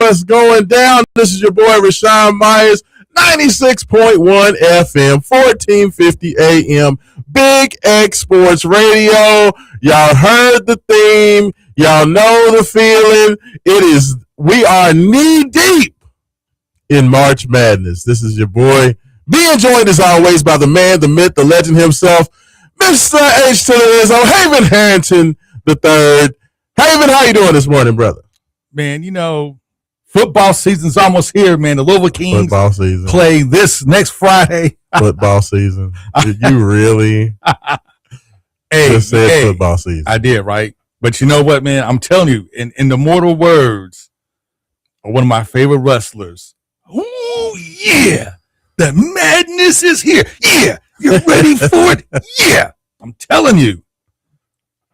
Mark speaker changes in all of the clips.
Speaker 1: us going down. This is your boy, Raashaan Myers, 96.1 FM, 1450 AM, Big X Sports Radio. Y'all heard the theme. Y'all know the feeling. We are knee deep in March Madness. This is your boy, being joined as always by the man, the myth, the legend himself, Mr. H to the Izzo, Haven Harrington III. Haven, how you doing this morning, brother?
Speaker 2: Man, you know, football season's almost here, man. The Louisville Kings play this next Friday.
Speaker 1: Football season. Did you really just said football season?
Speaker 2: I did, right? But you know what, man? I'm telling you, in the mortal words of one of my favorite wrestlers, ooh, yeah, the madness is here. Yeah, you're ready for it. Yeah, I'm telling you.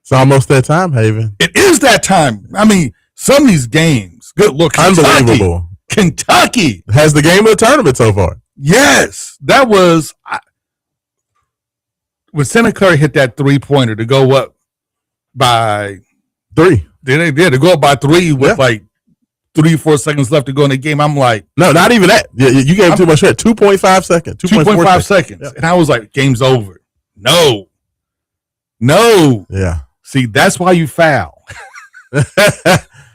Speaker 1: It's almost that time, Haven.
Speaker 2: It is that time. I mean, some of these games, good look.
Speaker 1: Unbelievable.
Speaker 2: Kentucky
Speaker 1: has the game of the tournament so far.
Speaker 2: Yes, that was when Santa Clara hit that 3-pointer to go up by
Speaker 1: 3.
Speaker 2: They did to go up by 3 with like 3 or 4 seconds left to go in the game. I'm like,
Speaker 1: no, not even that. You gave him too much credit. 2.5 seconds.
Speaker 2: 2.5 seconds. Yeah. And I was like, game's over. No.
Speaker 1: Yeah.
Speaker 2: See, that's why you foul.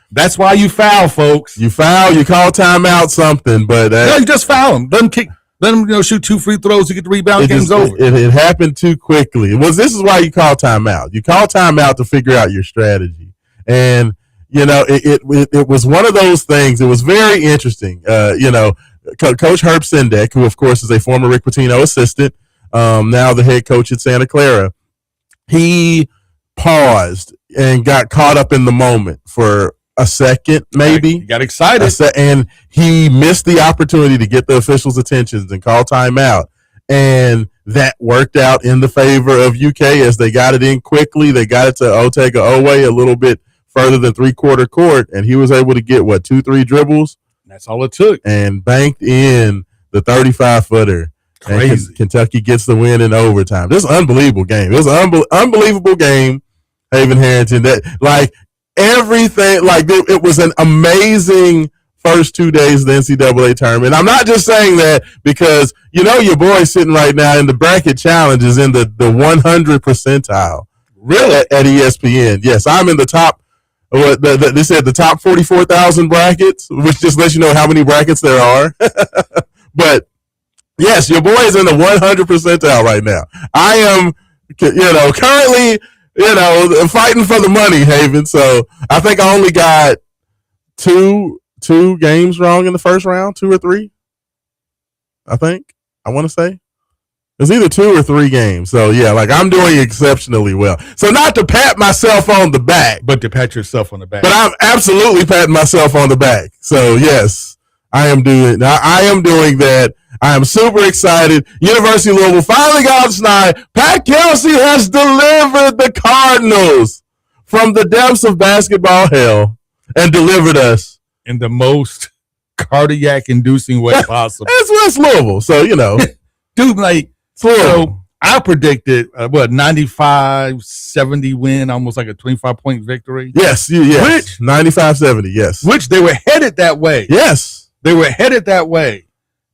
Speaker 2: That's why you foul, folks.
Speaker 1: You foul, you call timeout, something, but
Speaker 2: no, you just foul him. Let him shoot 2 free throws to get the rebound. Game's over.
Speaker 1: It happened too quickly. This is why you call timeout. You call timeout to figure out your strategy. And you know, it was one of those things. It was very interesting. Coach Herb Sendek, who of course is a former Rick Pitino assistant, now the head coach at Santa Clara, he paused and got caught up in the moment for a second, maybe.
Speaker 2: He got excited.
Speaker 1: And he missed the opportunity to get the officials' attentions and call timeout. And that worked out in the favor of UK as they got it in quickly. They got it to Otega Owe a little bit further than three-quarter court, and he was able to get, 2-3 dribbles?
Speaker 2: That's all it took.
Speaker 1: And banked in the 35-footer.
Speaker 2: Crazy.
Speaker 1: And Kentucky gets the win in overtime. This is an unbelievable game. It was an unbelievable game, Haven Harrington. That, like, everything, like, it was an amazing first 2 days of the NCAA tournament. I'm not just saying that because, you know, your boy's sitting right now in the bracket challenge is in the 100 percentile.
Speaker 2: Really?
Speaker 1: At ESPN. Yes, I'm in the top. They said the top 44,000 brackets, which just lets you know how many brackets there are. But yes, your boy is in the 100 percentile right now. I am, currently, fighting for the money, Haven. So I think I only got two games wrong in the first round, 2 or 3. I want to say. It's either 2 or 3 games. So, yeah, like I'm doing exceptionally well. So not to pat myself on the back.
Speaker 2: But to pat yourself on the back.
Speaker 1: But I'm absolutely patting myself on the back. So, yes, I am doing that. I am super excited. University of Louisville finally got tonight. Pat Kelsey has delivered the Cardinals from the depths of basketball hell and delivered us.
Speaker 2: In the most cardiac-inducing way possible.
Speaker 1: It's West Louisville. So,
Speaker 2: Dude, like, so I predicted 95-70 win, almost like a 25-point victory.
Speaker 1: Yes, which 95-70, yes.
Speaker 2: Which they were headed that way.
Speaker 1: Yes.
Speaker 2: They were headed that way.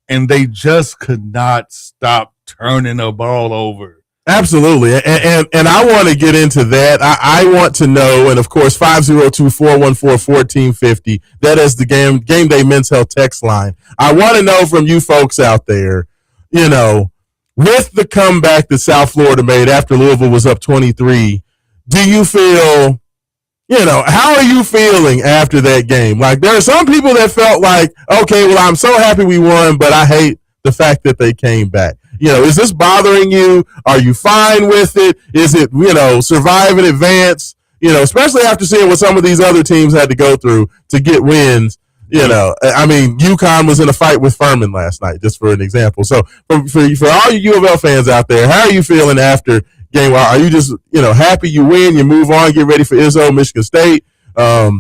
Speaker 2: And they just could not stop turning the ball over.
Speaker 1: Absolutely. And I want to get into that. I want to know, and of course, 502-414-1450. That is the Game Day Men's Health text line. I want to know from you folks out there, with the comeback that South Florida made after Louisville was up 23, do you feel, how are you feeling after that game? Like, there are some people that felt like, okay, well, I'm so happy we won, but I hate the fact that they came back. Is this bothering you? Are you fine with it? Is it, survive and advance? Especially after seeing what some of these other teams had to go through to get wins. UConn was in a fight with Furman last night, just for an example. So for all you U of L fans out there, how are you feeling after game? Are you just, happy you win, you move on, get ready for Izzo, Michigan State? Are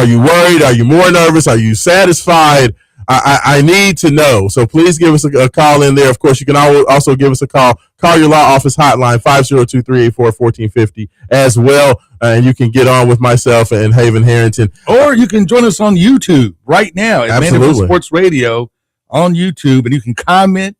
Speaker 1: you worried? Are you more nervous? Are you satisfied? I need to know. So please give us a call in there. Of course, you can also give us a call. Call your law office hotline, 502-384-1450 as well. And you can get on with myself and Haven Harrington.
Speaker 2: Or you can join us on YouTube right now at
Speaker 1: Absolutely.
Speaker 2: Sports Radio on YouTube. And you can comment,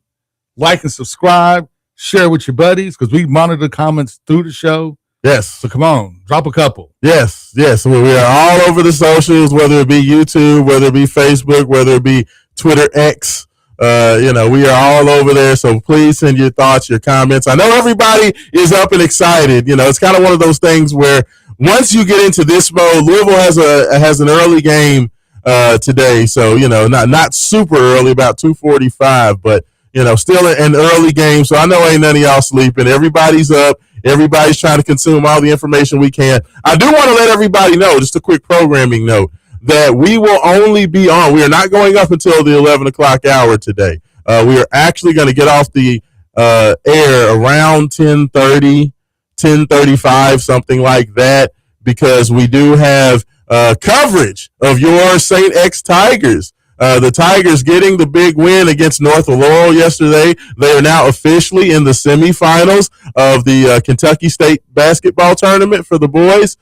Speaker 2: like, and subscribe. Share with your buddies because we monitor the comments through the show.
Speaker 1: Yes.
Speaker 2: So come on, drop a couple.
Speaker 1: Yes. We are all over the socials, whether it be YouTube, whether it be Facebook, whether it be Twitter X. We are all over there. So please send your thoughts, your comments. I know everybody is up and excited. It's kind of one of those things where once you get into this mode, Louisville has an early game today. So, not super early, about 2:45, but still an early game. So I know ain't none of y'all sleeping. Everybody's up. Everybody's trying to consume all the information we can. I do want to let everybody know, just a quick programming note, that we will only be on. We are not going up until the 11 o'clock hour today. We are actually going to get off the air around 10:30, 10:35, something like that, because we do have coverage of your St. X Tigers. The Tigers getting the big win against North Laurel yesterday. They are now officially in the semifinals of the Kentucky State basketball tournament for the boys.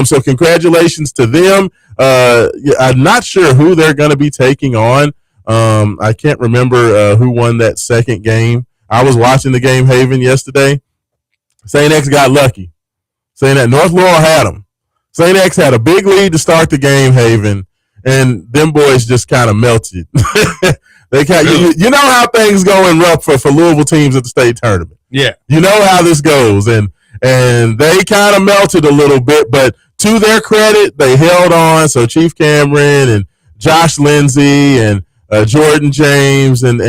Speaker 1: So congratulations to them. I'm not sure who they're going to be taking on. I can't remember who won that second game. I was watching the game, Haven, yesterday. St. X got lucky. Saying that North Laurel had them. St. X had a big lead to start the game, Haven. And them boys just kind of melted. They you know how things go in rough for Louisville teams at the state tournament.
Speaker 2: Yeah,
Speaker 1: you know how this goes, and they kind of melted a little bit. But to their credit, they held on. So Chief Cameron and Josh Lindsay and Jordan James and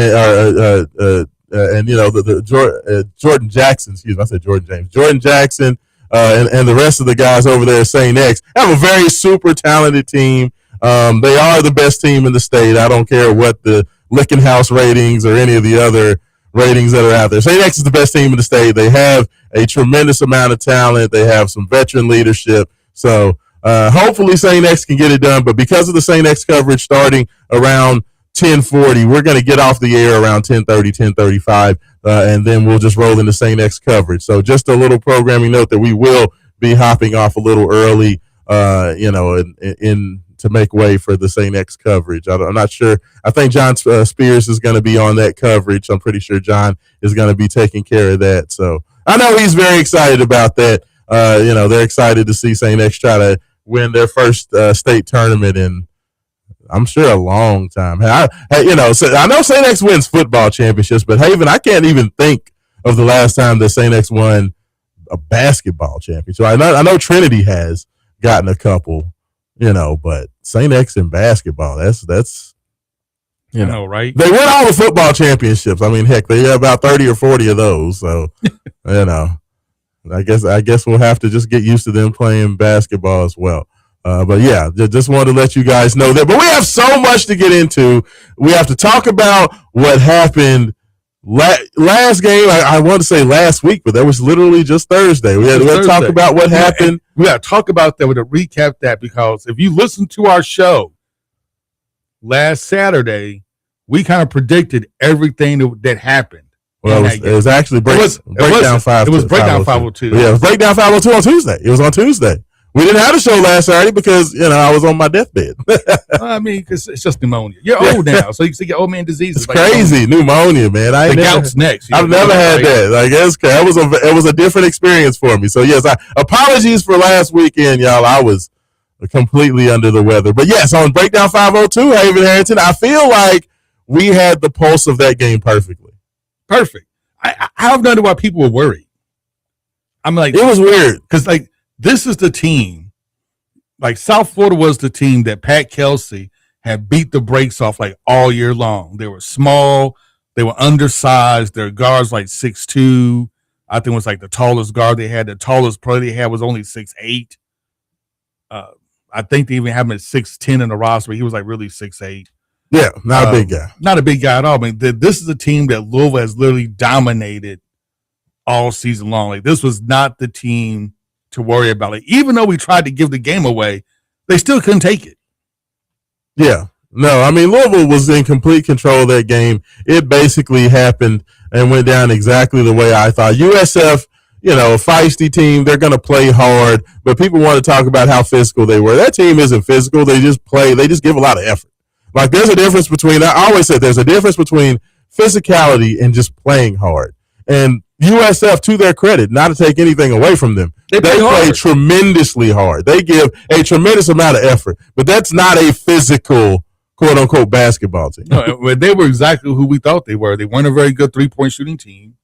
Speaker 1: Jordan Jackson. Excuse me, I said Jordan James. Jordan Jackson and the rest of the guys over there at St. X have a very super talented team. They are the best team in the state. I don't care what the Licking House ratings or any of the other ratings that are out there. St. X is the best team in the state. They have a tremendous amount of talent. They have some veteran leadership. So hopefully St. X can get it done. But because of the St. X coverage starting around 10:40, we're going to get off the air around 10:30, 10:35, and then we'll just roll into St. X coverage. So just a little programming note that we will be hopping off a little early, in to make way for the St. X coverage. I'm not sure. I think John Spears is going to be on that coverage. I'm pretty sure John is going to be taking care of that. So I know he's very excited about that. They're excited to see St. X try to win their first state tournament in, I'm sure, a long time. So I know St. X wins football championships, but Haven, I can't even think of the last time that St. X won a basketball championship. I know Trinity has gotten a couple. But St. X in basketball, that's
Speaker 2: right?
Speaker 1: They win all the football championships. I mean, heck, they have about 30 or 40 of those. So, I guess we'll have to just get used to them playing basketball as well. But yeah, just wanted to let you guys know that. But we have so much to get into. We have to talk about what happened last game. I want to say last week, but that was literally just Thursday. We had to talk about what happened.
Speaker 2: We got to talk about that. We got to recap that, because if you listen to our show last Saturday, we kind of predicted everything that happened.
Speaker 1: Well, it was actually Breakdown 502.
Speaker 2: It was Breakdown 502.
Speaker 1: Yeah, it was Breakdown 502 on Tuesday. It was on Tuesday. We didn't have a show last Saturday because, I was on my deathbed.
Speaker 2: I mean, because it's just pneumonia. You're old now, so you see your old man disease.
Speaker 1: It's like crazy. Pneumonia, man.
Speaker 2: The gout's next.
Speaker 1: I've never had that. Like, it was a different experience for me. So, yes, apologies for last weekend, y'all. I was completely under the weather. But, yes, on Breakdown 502, Haven Harrington, I feel like we had the pulse of that game perfectly.
Speaker 2: Perfect. I have no idea why people were worried. I'm like,
Speaker 1: it was weird
Speaker 2: because, this is the team. South Florida was the team that Pat Kelsey had beat the brakes off all year long. They were small. They were undersized. Their guards 6'2". I think it was the tallest guard they had. The tallest player they had was only 6'8". I think they even had him at 6'10" in the roster. He was really 6'8".
Speaker 1: Yeah, not a big guy.
Speaker 2: Not a big guy at all. I mean, this is a team that Louisville has literally dominated all season long. This was not the team to worry about. Even though we tried to give the game away, they still couldn't take it.
Speaker 1: Yeah. No, I mean Louisville was in complete control of that game. It basically happened and went down exactly the way I thought. USF, a feisty team. They're going to play hard, but people want to talk about how physical they were. That team isn't physical. They just play. They just give a lot of effort. Like there's a difference between. I always said there's a difference between physicality and just playing hard. And USF, to their credit, not to take anything away from them, they play tremendously hard. They give a tremendous amount of effort, but that's not a physical, quote unquote, basketball team.
Speaker 2: No, they were exactly who we thought they were. They weren't a very good 3-point shooting team,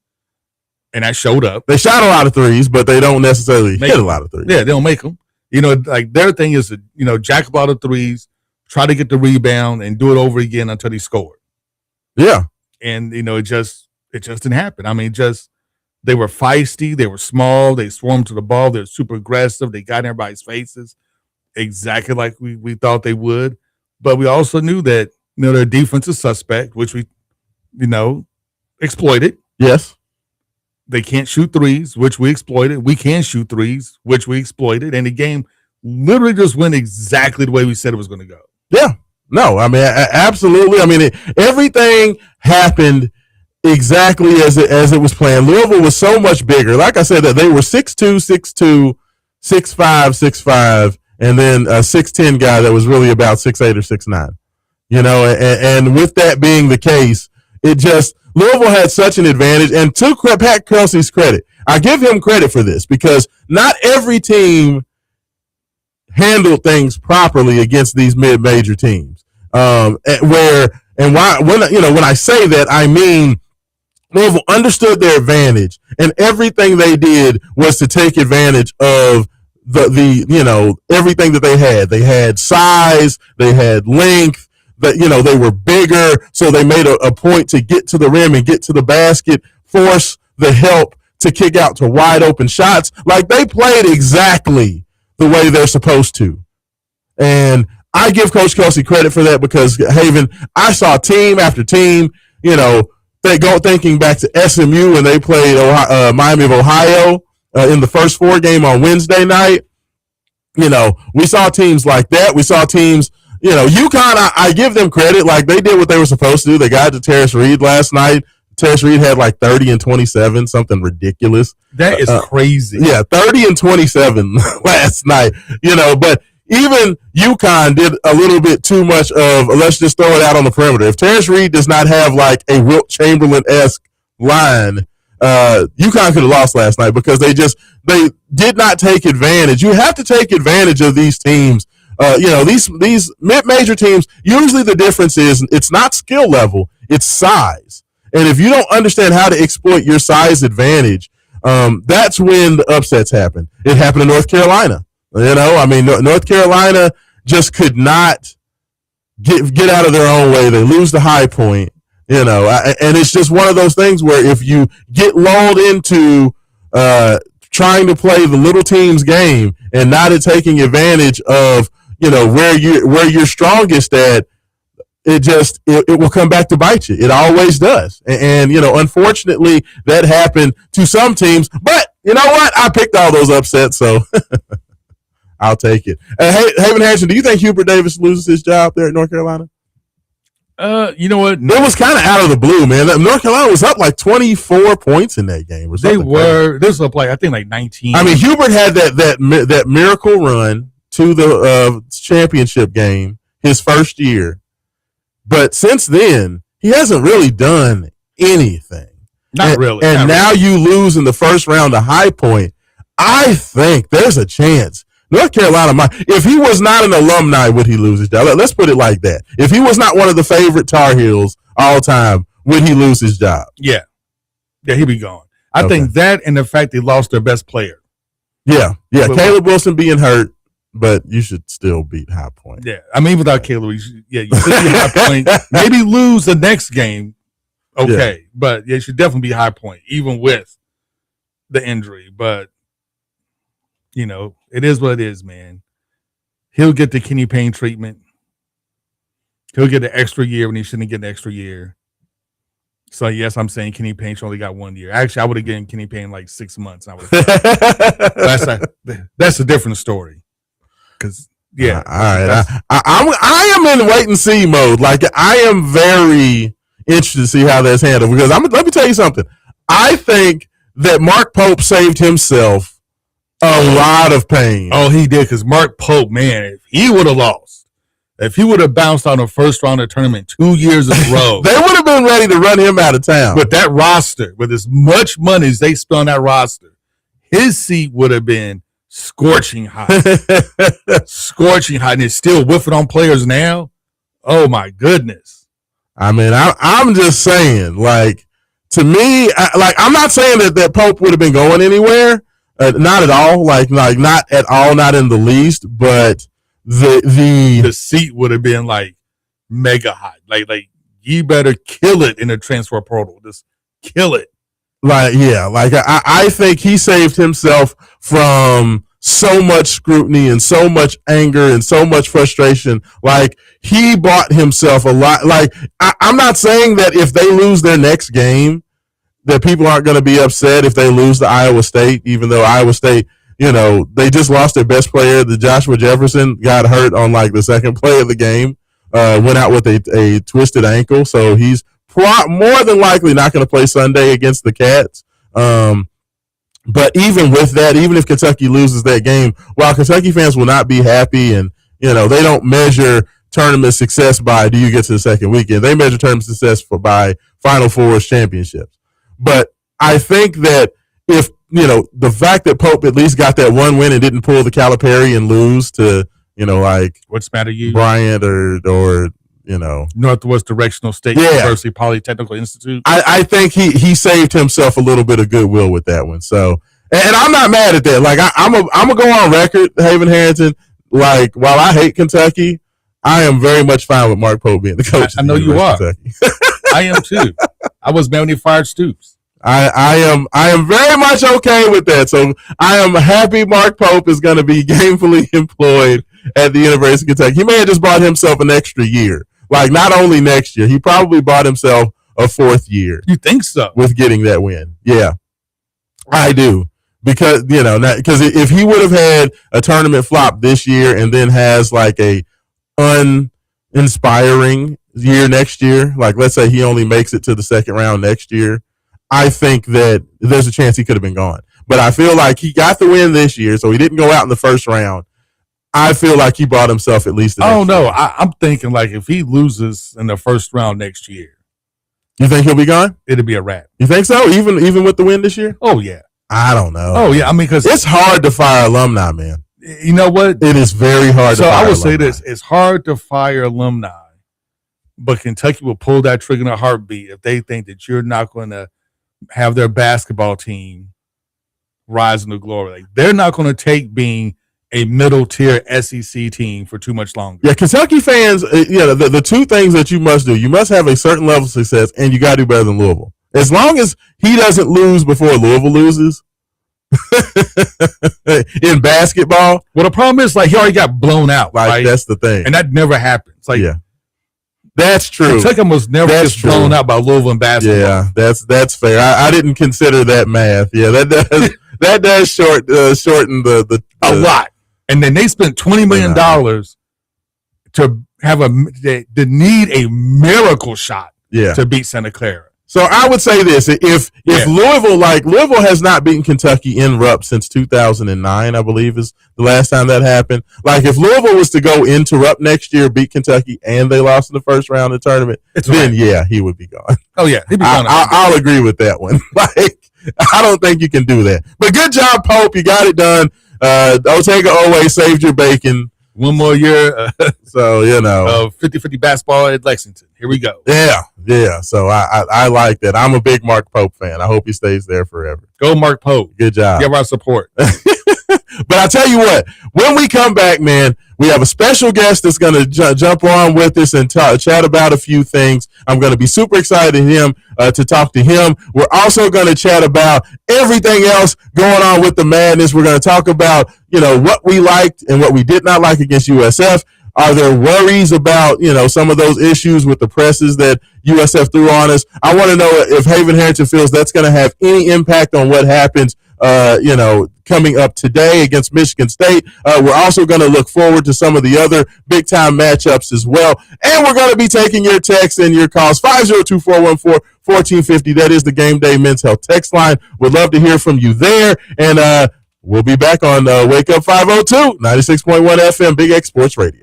Speaker 2: and that showed up.
Speaker 1: They shot a lot of threes, but they don't necessarily hit a lot of threes.
Speaker 2: Yeah, they don't make them. Like their thing is to, jack up all the threes, try to get the rebound, and do it over again until they score.
Speaker 1: Yeah.
Speaker 2: And, it just didn't happen. I mean, they were feisty. They were small. They swarmed to the ball. They're super aggressive. They got in everybody's faces exactly like we thought they would. But we also knew that, their defense is suspect, which we, exploited.
Speaker 1: Yes.
Speaker 2: They can't shoot threes, which we exploited. We can shoot threes, which we exploited. And the game literally just went exactly the way we said it was going to go.
Speaker 1: Yeah. No, I mean, absolutely. I mean, everything happened exactly as it was planned. Louisville was so much bigger. Like I said, that they were 6'2", 6'2", 6'5", 6'5", and then a 6'10" guy that was really about 6'8" or 6'9". And with that being the case, Louisville had such an advantage. And to Pat Kelsey's credit, I give him credit for this because not every team handled things properly against these mid-major teams. When I say that, I mean Louisville understood their advantage, and everything they did was to take advantage of the everything that they had. They had size, they had length, they were bigger, so they made a point to get to the rim and get to the basket, force the help to kick out to wide open shots. Like they played exactly the way they're supposed to. And I give Coach Kelsey credit for that because, Haven, I saw team after team, thinking back to SMU when they played Miami of Ohio in the first 4 game on Wednesday night. We saw teams like that. We saw teams, UConn, I give them credit. Like they did what they were supposed to do. They got to Terrace Reed last night. Terrace Reed had like 30 and 27, something ridiculous.
Speaker 2: That is crazy.
Speaker 1: Yeah, 30 and 27 last night, but even UConn did a little bit too much of let's just throw it out on the perimeter. If Terrace Reed does not have like a Wilt Chamberlain-esque line, UConn could have lost last night because they did not take advantage. You have to take advantage of these teams. These mid-major teams, usually the difference is it's not skill level, it's size. And if you don't understand how to exploit your size advantage, that's when the upsets happen. It happened in North Carolina. North Carolina just could not get out of their own way. They lose the high point, and it's just one of those things where if you get lulled into trying to play the little team's game and not taking advantage of, where you're strongest at, it will come back to bite you. It always does. And unfortunately that happened to some teams, but you know what? I picked all those upsets, so I'll take it. Haven Hanson, do you think Hubert Davis loses his job there at North Carolina?
Speaker 2: You know what?
Speaker 1: It was kind of out of the blue, man. North Carolina was up like 24 points in that game.
Speaker 2: They were. This was up like I think like 19.
Speaker 1: I mean, Hubert had that miracle run to the championship game his first year, but since then he hasn't really done anything.
Speaker 2: Not really.
Speaker 1: And now you lose in the first round to High Point. I think there's a chance North Carolina might. If he was not an alumni, would he lose his job? Let's put it like that. If he was not one of the favorite Tar Heels all time, would he lose his job?
Speaker 2: Yeah, he'd be gone. I think that and the fact they lost their best player.
Speaker 1: Yeah. Caleb Wilson being hurt, but you should still beat High Point.
Speaker 2: Yeah, I mean without Caleb, you should beat High Point. Maybe lose the next game. Okay, yeah. But it should definitely be High Point, even with the injury. But it is what it is, man. He'll get the Kenny Payne treatment. He'll get the extra year when he shouldn't get the extra year. So, yes, I'm saying Kenny Payne only got 1 year. Actually, I would have given Kenny Payne like 6 months. That's a different story. Because Yeah.
Speaker 1: All right. I am in wait and see mode. Like, I am very interested to see how that's handled because let me tell you something. I think that Mark Pope saved himself a lot of pain.
Speaker 2: Oh, he did, because Mark Pope, man, if he would have lost, if he would have bounced on the first round of the tournament 2 years in a row,
Speaker 1: they would have been ready to run him out of town.
Speaker 2: With that roster, with as much money as they spent on that roster, his seat would have been scorching hot. Scorching hot, and it's still whiffing on players now. Oh, my goodness.
Speaker 1: I mean, I'm just saying, like, to me, I'm not saying that Pope would have been going anywhere. Not at all. Like not at all, not in the least, but the
Speaker 2: seat would have been like mega hot. Like you better kill it in the transfer portal. Just kill it.
Speaker 1: Like, yeah, like I think he saved himself from so much scrutiny and so much anger and so much frustration. Like, he bought himself a lot. Like, I'm not saying that if they lose their next game, that people aren't going to be upset if they lose to Iowa State, even though Iowa State, you know, they just lost their best player. The Joshua Jefferson got hurt on like the second play of the game, went out with a twisted ankle. So he's more than likely not going to play Sunday against the Cats. But even with that, even if Kentucky loses that game, while Kentucky fans will not be happy, and, you know, they don't measure tournament success by do you get to the second weekend. They measure tournament success by Final Fours championships. But I think that if, you know, the fact that Pope at least got that one win and didn't pull the Calipari and lose to, you know, like
Speaker 2: what's matter you
Speaker 1: Bryant or you know,
Speaker 2: Northwest Directional State University Polytechnical Institute.
Speaker 1: I think he saved himself a little bit of goodwill with that one. So, and I'm not mad at that. Like, I'm gonna go on record, Haven Harrington. Like, while I hate Kentucky, I am very much fine with Mark Pope being the coach.
Speaker 2: I know you are. I am too. I was mad when he fired Stoops.
Speaker 1: I am very much okay with that. So I am happy Mark Pope is going to be gainfully employed at the University of Kentucky. He may have just bought himself an extra year. Like, not only next year, he probably bought himself a fourth year.
Speaker 2: You think so?
Speaker 1: With getting that win. Yeah, I do. Because, you know, because if he would have had a tournament flop this year and then has like a uninspiring year next year, like let's say he only makes it to the second round next year, I think that there's a chance he could have been gone. But I feel like he got the win this year, so he didn't go out in the first round. I feel like he bought himself at least.
Speaker 2: Oh no, I'm thinking like if he loses in the first round next year,
Speaker 1: you think he'll be gone?
Speaker 2: It'll be a wrap.
Speaker 1: You think so? Even with the win this year?
Speaker 2: Oh yeah.
Speaker 1: I don't know.
Speaker 2: Oh yeah, I mean, because
Speaker 1: it's hard to fire alumni, man.
Speaker 2: You know what?
Speaker 1: It is very hard.
Speaker 2: So
Speaker 1: to fire
Speaker 2: I would
Speaker 1: alumni.
Speaker 2: say this: it's hard to fire alumni, but Kentucky will pull that trigger in a heartbeat if they think that you're not going to have their basketball team rise into glory. Like, they're not going to take being a middle tier SEC team for too much longer.
Speaker 1: Yeah, Kentucky fans, the two things that you must do: you must have a certain level of success, and you got to do better than Louisville. As long as he doesn't lose before Louisville loses in basketball.
Speaker 2: Well, the problem is, like, he already got blown out.
Speaker 1: Like,
Speaker 2: right?
Speaker 1: That's the thing,
Speaker 2: and that never happens. Like,
Speaker 1: yeah, that's true.
Speaker 2: Kentucky was never just blown out by Louisville in basketball.
Speaker 1: Yeah, that's fair. I didn't consider that math. Yeah, that does shorten the
Speaker 2: a lot. And then they spent $20 million to have to need a miracle shot to beat Santa Clara.
Speaker 1: So I would say this: if Louisville has not beaten Kentucky in Rupp since 2009, I believe is the last time that happened. Like, if Louisville was to go into Rupp next year, beat Kentucky, and they lost in the first round of the tournament, then he would be gone.
Speaker 2: Oh yeah, he'd be gone.
Speaker 1: I'll agree with that one. Like, I don't think you can do that. But good job, Pope. You got it done. Otega Owe saved your bacon.
Speaker 2: One more year.
Speaker 1: So,
Speaker 2: 50-50 basketball at Lexington. Here we go.
Speaker 1: Yeah. So I like that. I'm a big Mark Pope fan. I hope he stays there forever.
Speaker 2: Go Mark Pope.
Speaker 1: Good job.
Speaker 2: Give our support.
Speaker 1: But I tell you what, when we come back, man, we have a special guest that's going to jump on with us and chat about a few things. I'm going to be super excited to talk to him. We're also going to chat about everything else going on with the madness. We're going to talk about, what we liked and what we did not like against USF. Are there worries about, some of those issues with the presses that USF threw on us? I want to know if Haven Harrington feels that's going to have any impact on what happens coming up today against Michigan State. We're also going to look forward to some of the other big time matchups as well. And we're going to be taking your texts and your calls. 502-414-1450. That is the Game Day Men's Health text line. Would love to hear from you there. And we'll be back on Wake Up 502, 96.1 FM, Big X Sports Radio.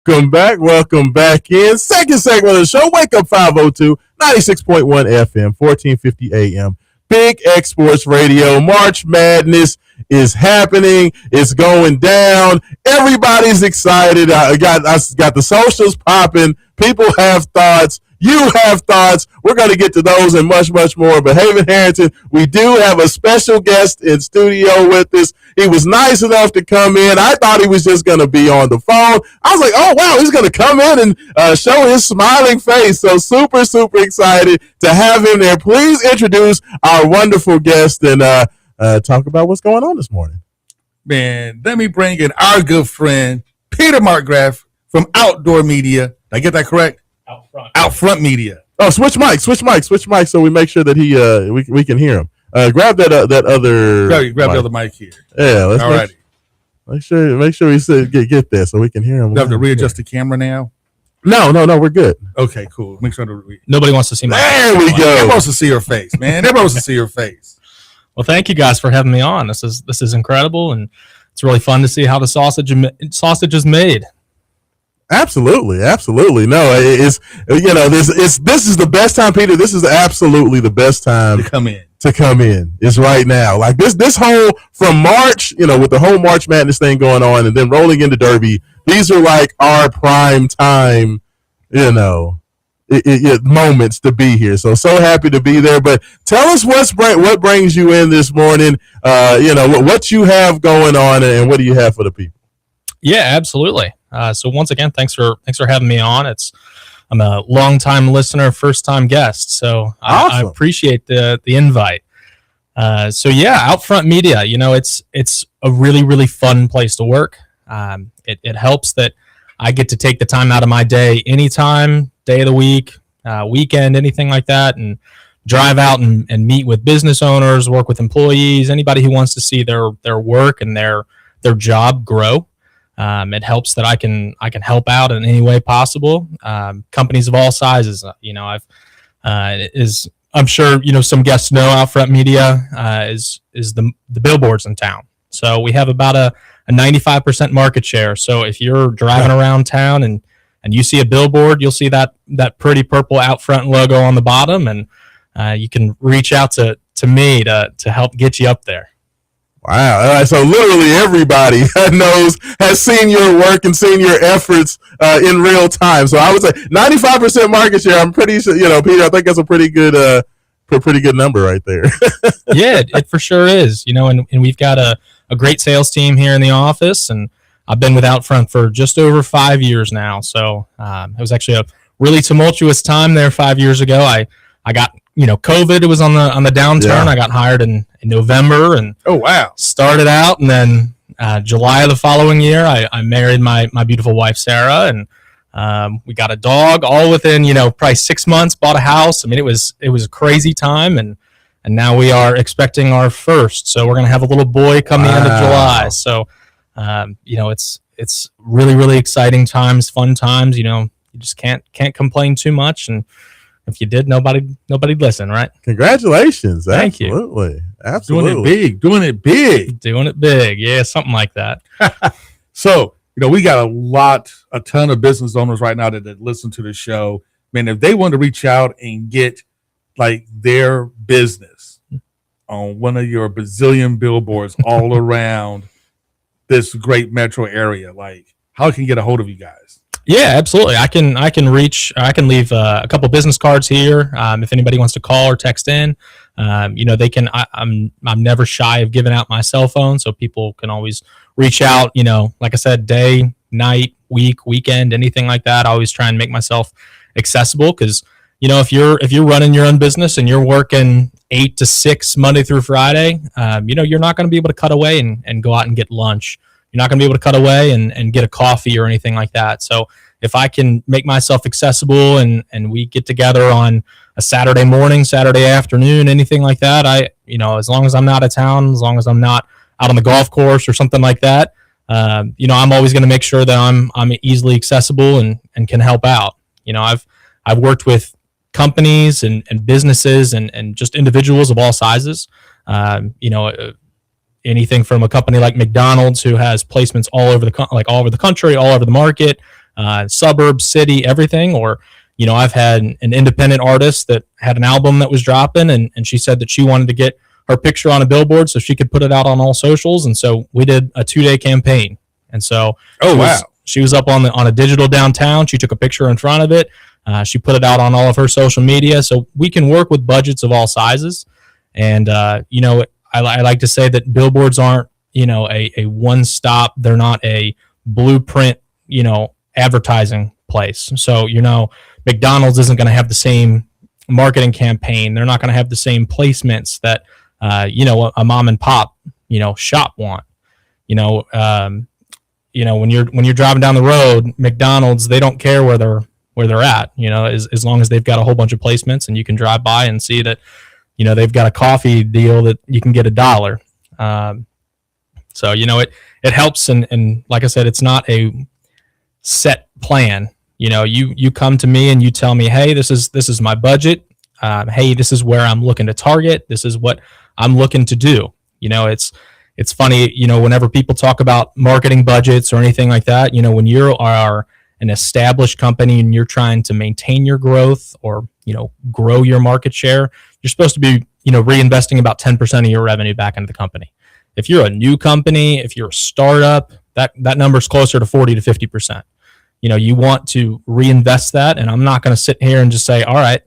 Speaker 1: Welcome back in. Second segment of the show. Wake Up 502, 96.1 FM, 1450 AM. Big X Sports Radio. March Madness is happening. It's going down. Everybody's excited. I got the socials popping. People have thoughts. You have thoughts. We're going to get to those and much, much more. But Haven Harrington, we do have a special guest in studio with us. He was nice enough to come in. I thought he was just going to be on the phone. I was like, oh, wow, he's going to come in and show his smiling face. So super, super excited to have him there. Please introduce our wonderful guest and talk about what's going on this morning.
Speaker 2: Man, let me bring in our good friend, Peter Markgraf from Outdoor Media. Did I get that correct? Outfront Media.
Speaker 1: Oh, switch mic, so we make sure that he we can hear him. Grab that other.
Speaker 2: Grab the other mic here.
Speaker 1: Yeah, let's make sure we get there so we can hear him.
Speaker 2: Do I have to readjust the camera now?
Speaker 1: No, we're good.
Speaker 2: Okay, cool. Make sure
Speaker 3: nobody wants to see my
Speaker 1: face. There we go.
Speaker 2: Everybody wants to see your face, man. Everybody wants to see your face.
Speaker 3: Well, thank you guys for having me on. This is incredible, and it's really fun to see how the sausage is made.
Speaker 1: Absolutely. No, it's this is the best time, Peter. This is absolutely the best time
Speaker 2: to come in.
Speaker 1: Is right now. Like this whole from March, with the whole March Madness thing going on, and then rolling into Derby. These are like our prime time, moments to be here. So happy to be there. But tell us what brings you in this morning. What you have going on, and what do you have for the people?
Speaker 3: Yeah, absolutely. So once again, thanks for having me on. I'm a long-time listener, first-time guest, so
Speaker 1: awesome.
Speaker 3: I appreciate the invite. So yeah, Outfront Media, it's a really, really fun place to work. It helps that I get to take the time out of my day, anytime, day of the week, weekend, anything like that, and drive out and meet with business owners, work with employees, anybody who wants to see their work and their job grow. It helps that I can help out in any way possible. Companies of all sizes, I'm sure some guests know Outfront Media is the billboards in town. So we have about a 95% market share. So if you're driving around town and you see a billboard, you'll see that pretty purple Outfront logo on the bottom, and you can reach out to me to help get you up there.
Speaker 1: Wow. All right, so literally everybody has seen your work and seen your efforts in real time. So I would say 95% market share. I'm pretty sure, Peter, I think that's a pretty good number right there.
Speaker 3: Yeah, it for sure is, and we've got a great sales team here in the office, and I've been with Outfront for just over 5 years now. So it was actually a really tumultuous time there 5 years ago. I got COVID. It was on the downturn. Yeah. I got hired in November, and started out, and then July of the following year, I married my beautiful wife Sarah, and we got a dog. All within probably 6 months. Bought a house. I mean, it was a crazy time, and now we are expecting our first. So we're gonna have a little boy come the end of July. So it's really, really exciting times, fun times. You just can't complain too much, and if you did, nobody'd listen, right?
Speaker 1: Congratulations.
Speaker 3: Thank
Speaker 1: you.
Speaker 3: Absolutely.
Speaker 2: Doing it big.
Speaker 3: Yeah, something like that.
Speaker 2: So, we got a ton of business owners right now that listen to the show. Man, if they want to reach out and get like their business on one of your bazillion billboards all around this great metro area, like how can you get a hold of you guys?
Speaker 3: Yeah, absolutely. I can leave a couple business cards here. If anybody wants to call or text in, they can. I'm never shy of giving out my cell phone, so people can always reach out. Like I said, day, night, week, weekend, anything like that. I always try and make myself accessible because if you're running your own business and you're working 8 to 6 Monday through Friday, you're not going to be able to cut away and go out and get lunch. You're not going to be able to cut away and get a coffee or anything like that. So if I can make myself accessible and we get together on a Saturday morning, Saturday afternoon, anything like that, as long as I'm not out of town, as long as I'm not out on the golf course or something like that, I'm always going to make sure that I'm easily accessible and can help out. I've worked with companies and businesses and just individuals of all sizes. Anything from a company like McDonald's who has placements all over the country, all over the market, suburb, city, everything. Or, I've had an independent artist that had an album that was dropping, and she said that she wanted to get her picture on a billboard so she could put it out on all socials. And so we did a 2-day campaign. And so she was up on a digital downtown. She took a picture in front of it. She put it out on all of her social media. So we can work with budgets of all sizes. And, I like to say that billboards aren't, a one-stop. They're not a blueprint, advertising place. So, McDonald's isn't going to have the same marketing campaign. They're not going to have the same placements that, a mom and pop, shop want. When you're driving down the road, McDonald's, they don't care where they're at, as long as they've got a whole bunch of placements and you can drive by and see that, they've got a coffee deal that you can get $1. So, it helps. And like I said, it's not a set plan. You come to me and you tell me, hey, this is my budget. Hey, this is where I'm looking to target. This is what I'm looking to do. It's funny, whenever people talk about marketing budgets or anything like that, when you are an established company and you're trying to maintain your growth or, grow your market share, you're supposed to be, reinvesting about 10% of your revenue back into the company. If you're a new company, if you're a startup, that number's closer to 40 to 50%. You want to reinvest that. And I'm not going to sit here and just say, all right,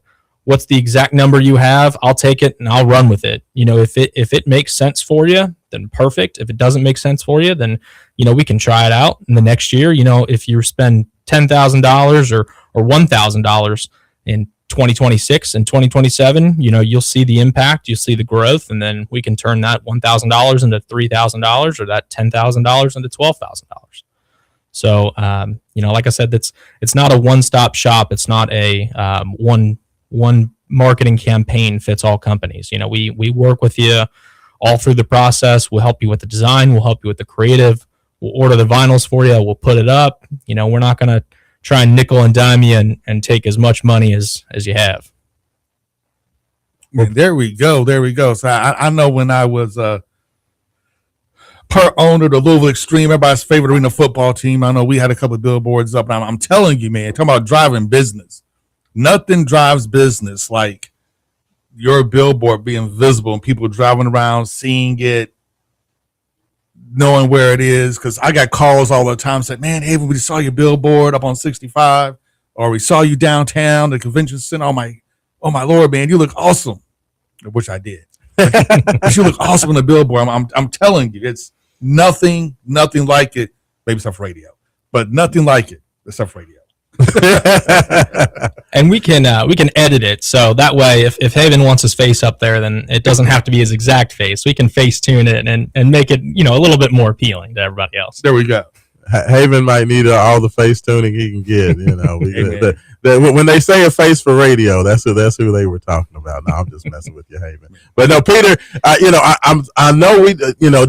Speaker 3: what's the exact number you have? I'll take it and I'll run with it. If it makes sense for you, then perfect. If it doesn't make sense for you, then, we can try it out. And the next year, if you spend $10,000 or $1,000 in 2026 and 2027, you'll see the impact, you'll see the growth, and then we can turn that $1,000 into $3,000 or that $10,000 into $12,000. So, like I said, it's not a one-stop shop. It's not a one marketing campaign fits all companies. We work with you all through the process. We'll help you with the design. We'll help you with the creative. We'll order the vinyls for you. We'll put it up. We're not going to try and nickel and dime you and take as much money as you have.
Speaker 2: Well, there we go. So I know when I was part owner of the Louisville Extreme, everybody's favorite arena football team, I know we had a couple of billboards up. And I'm telling you, man, talking about driving business. Nothing drives business like your billboard being visible and people driving around, seeing it, knowing where it is. Because I got calls all the time saying, man, hey, we saw your billboard up on 65, or we saw you downtown, the convention center. Oh my Lord, man, you look awesome. I wish I did. But you look awesome on the billboard. I'm telling you, it's nothing like it. Maybe stuff radio, but nothing like it except radio.
Speaker 3: And we can edit it so that way if Haven wants his face up there, then it doesn't have to be his exact face. We can face tune it and make it a little bit more appealing to everybody else.
Speaker 2: There we go.
Speaker 1: Haven might need all the face tuning he can get. When they say a face for radio, that's who they were talking about. No, I'm just messing with you, Haven. But no, Peter, I know we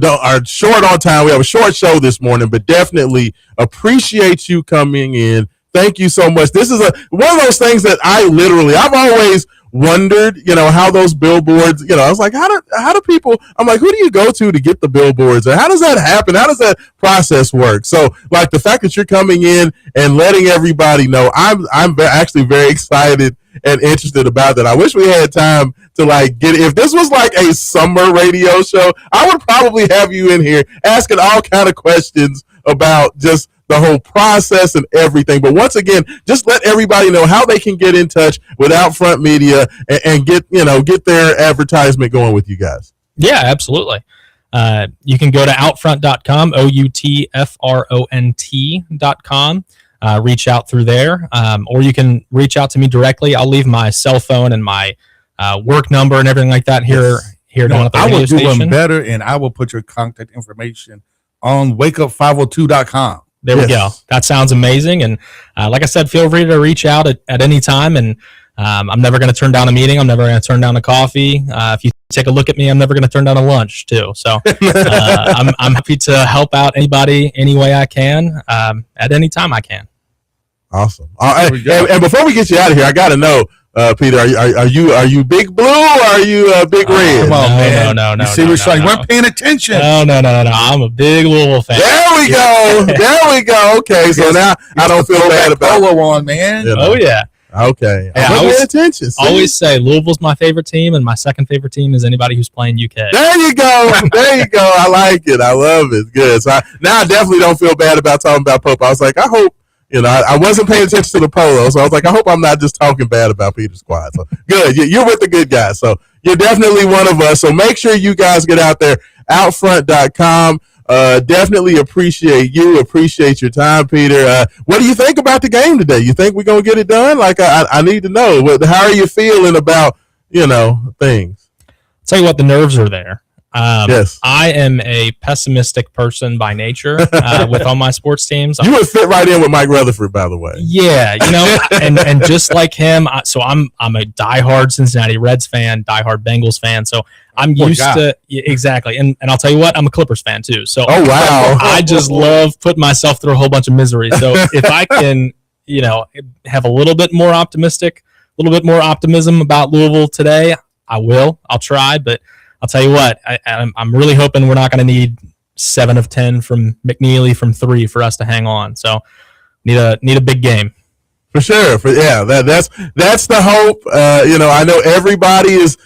Speaker 1: are short on time. We have a short show this morning, but definitely appreciate you coming in. Thank you so much. This is one of those things that I've always wondered, how those billboards, I was like, how do people, I'm like, who do you go to get the billboards? Or how does that happen? How does that process work? So like the fact that you're coming in and letting everybody know, I'm actually very excited and interested about that. I wish we had time to if this was like a summer radio show, I would probably have you in here asking all kind of questions about just the whole process and everything. But once again, just let everybody know how they can get in touch with Outfront Media and get their advertisement going with you guys.
Speaker 3: Yeah, absolutely. You can go to outfront.com, outfront.com. Reach out through there, or you can reach out to me directly. I'll leave my cell phone and my work number and everything like that here.
Speaker 2: No, I will do one better, and I will put your contact information on wakeup502.com.
Speaker 3: There we go. That sounds amazing. And like I said, feel free to reach out at any time. And I'm never going to turn down a meeting. I'm never going to turn down a coffee. If you take a look at me, I'm never going to turn down a lunch too. So I'm happy to help out anybody any way I can at any time I can.
Speaker 1: Awesome. And before we get you out of here, I got to know, Peter, are you big blue or are you big red?
Speaker 2: Come on, man.
Speaker 3: No.
Speaker 2: You see, Raashaan, you weren't paying attention.
Speaker 3: No. I'm a big Louisville fan.
Speaker 1: There we go. There we go. Okay, so now I don't feel bad about
Speaker 2: polo on, man.
Speaker 1: You know.
Speaker 3: Oh yeah.
Speaker 1: Okay,
Speaker 3: Yeah,
Speaker 1: I'm paying attention. See?
Speaker 3: Always say Louisville's my favorite team, and my second favorite team is anybody who's playing UK.
Speaker 1: There you go. There you go. I like it. I love it. Good. So now I definitely don't feel bad about talking about Pope. I was like, I hope, I wasn't paying attention to the polo, so I was like, I hope I'm not just talking bad about Peter's squad. So good. You're with the good guys. So you're definitely one of us. So make sure you guys get out there, outfront.com. Definitely appreciate your time, Peter. What do you think about the game today? You think we're going to get it done? Like, I need to know. How are you feeling about, things?
Speaker 3: Tell you what, the nerves are there.
Speaker 1: Yes.
Speaker 3: I am a pessimistic person by nature with all my sports teams.
Speaker 1: You would fit right in with Mike Rutherford, by the way.
Speaker 3: Yeah, and just like him, I'm a diehard Cincinnati Reds fan, diehard Bengals fan. So I'm used to exactly, and I'll tell you what, I'm a Clippers fan too. So
Speaker 1: oh wow,
Speaker 3: I just love putting myself through a whole bunch of misery. So if I can, have a little bit more optimism about Louisville today, I will. I'll try, but I'll tell you what, I'm really hoping we're not going to need 7 of 10 from McNeely from 3 for us to hang on. So need a big game.
Speaker 1: For sure. That's the hope. I know everybody is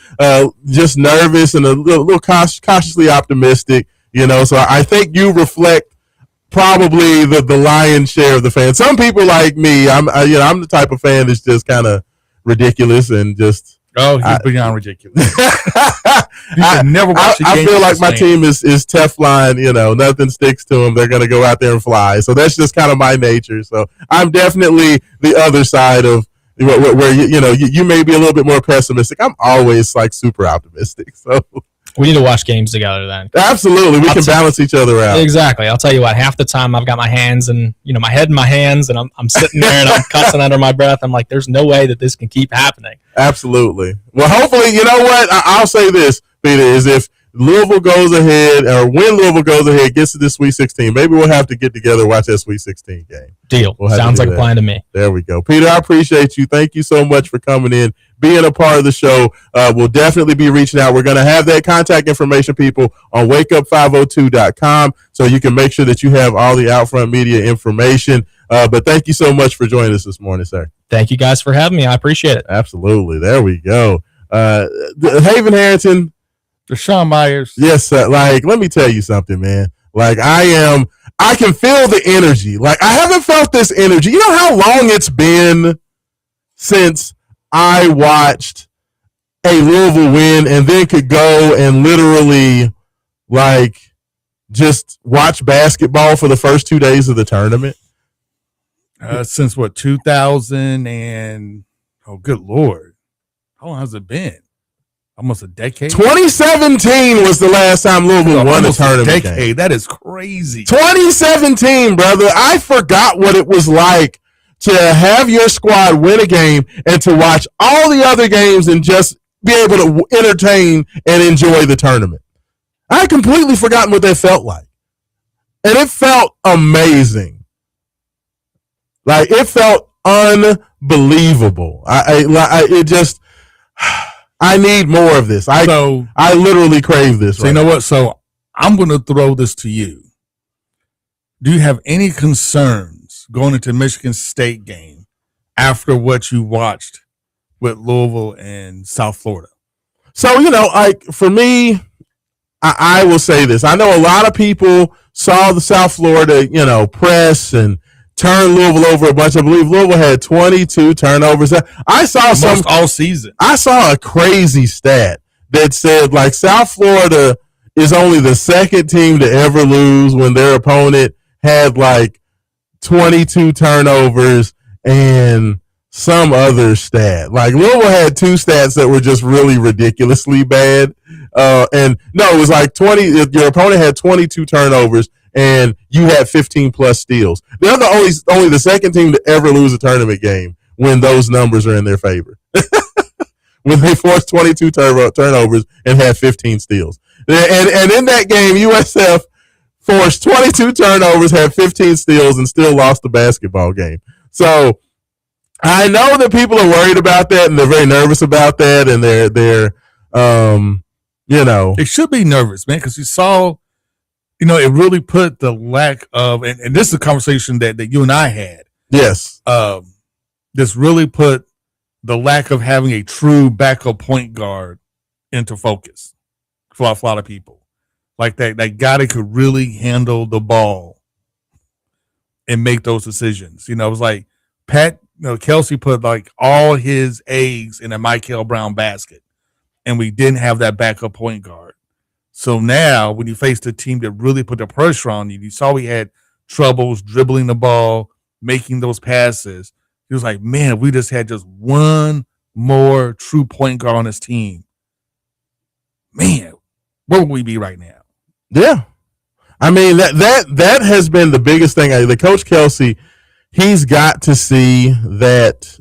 Speaker 1: just nervous and a little cautiously optimistic, so I think you reflect probably the lion's share of the fans. Some people like me, I'm the type of fan that's just kind of ridiculous and just.
Speaker 2: Oh, he's beyond ridiculous. You can never watch a game.
Speaker 1: I feel like my team is Teflon. Nothing sticks to them. They're going to go out there and fly. So that's just kind of my nature. So I'm definitely the other side of where you may be a little bit more pessimistic. I'm always like super optimistic. So
Speaker 3: we need to watch games together then.
Speaker 1: Absolutely. We can balance each other out.
Speaker 3: Exactly. I'll tell you what, half the time I've got my hands and, my head in my hands and I'm sitting there and I'm cussing under my breath. I'm like, there's no way that this can keep happening.
Speaker 1: Absolutely. Well, hopefully, you know what? I'll say this, Peter, is if Louisville goes ahead or when Louisville goes ahead, gets to this Sweet 16, maybe we'll have to get together and watch that Sweet 16 game.
Speaker 3: Deal. Sounds like a plan to me.
Speaker 1: There we go. Peter, I appreciate you. Thank you so much for coming in, being a part of the show. We'll definitely be reaching out. We're going to have that contact information, people, on wakeup502.com, so you can make sure that you have all the Outfront Media information. But thank you so much for joining us this morning, sir.
Speaker 3: Thank you guys for having me. I appreciate it.
Speaker 1: Absolutely. There we go. Haven Harrington.
Speaker 2: Raashaan Myers.
Speaker 1: Yes, sir. Like, let me tell you something, man. Like, I can feel the energy. Like, I haven't felt this energy. You know how long it's been since I watched a Louisville win and then could go and literally, like, just watch basketball for the first 2 days of the tournament?
Speaker 2: Since what, 2000 and, oh, good Lord. How long has it been? Almost a decade?
Speaker 1: 2017 was the last time Louisville won a tournament game.
Speaker 2: That is crazy.
Speaker 1: 2017, brother. I forgot what it was like to have your squad win a game and to watch all the other games and just be able to entertain and enjoy the tournament. I had completely forgotten what that felt like. And it felt amazing. Like, it felt unbelievable. I need more of this. I literally crave this.
Speaker 2: So you know what? So I'm going to throw this to you. Do you have any concerns going into Michigan State game after what you watched with Louisville and South Florida? So,
Speaker 1: like for me, I will say this. I know a lot of people saw the South Florida, press and turn Louisville over a bunch. I believe Louisville had 22 turnovers. I saw
Speaker 2: most all season.
Speaker 1: I saw a crazy stat that said like South Florida is only the second team to ever lose when their opponent had like 22 turnovers and some other stat. Like Louisville had 2 stats that were just really ridiculously bad. And no, it was like 20. Your opponent had 22 turnovers and you had 15 plus steals. They're only the second team to ever lose a tournament game when those numbers are in their favor. When they forced 22 turnovers and had 15 steals. And in that game, USF forced 22 turnovers, had 15 steals, and still lost the basketball game. So I know that people are worried about that and they're very nervous about that, and they're you know,
Speaker 2: They should be nervous, man, because you saw, it really put the lack of, and this is a conversation that you and I had.
Speaker 1: yes,
Speaker 2: This really put the lack of having a true backup point guard into focus for a lot of people. Like that guy that could really handle the ball and make those decisions. It was like Kelsey put like all his eggs in a Michael Brown basket, and we didn't have that backup point guard. So now when you faced a team that really put the pressure on you, you saw we had troubles dribbling the ball, making those passes. He was like, man, if we just had just one more true point guard on this team, man, where would we be right now?
Speaker 1: yeah. I mean that has been the biggest thing. The Coach Kelsey, he's got to see that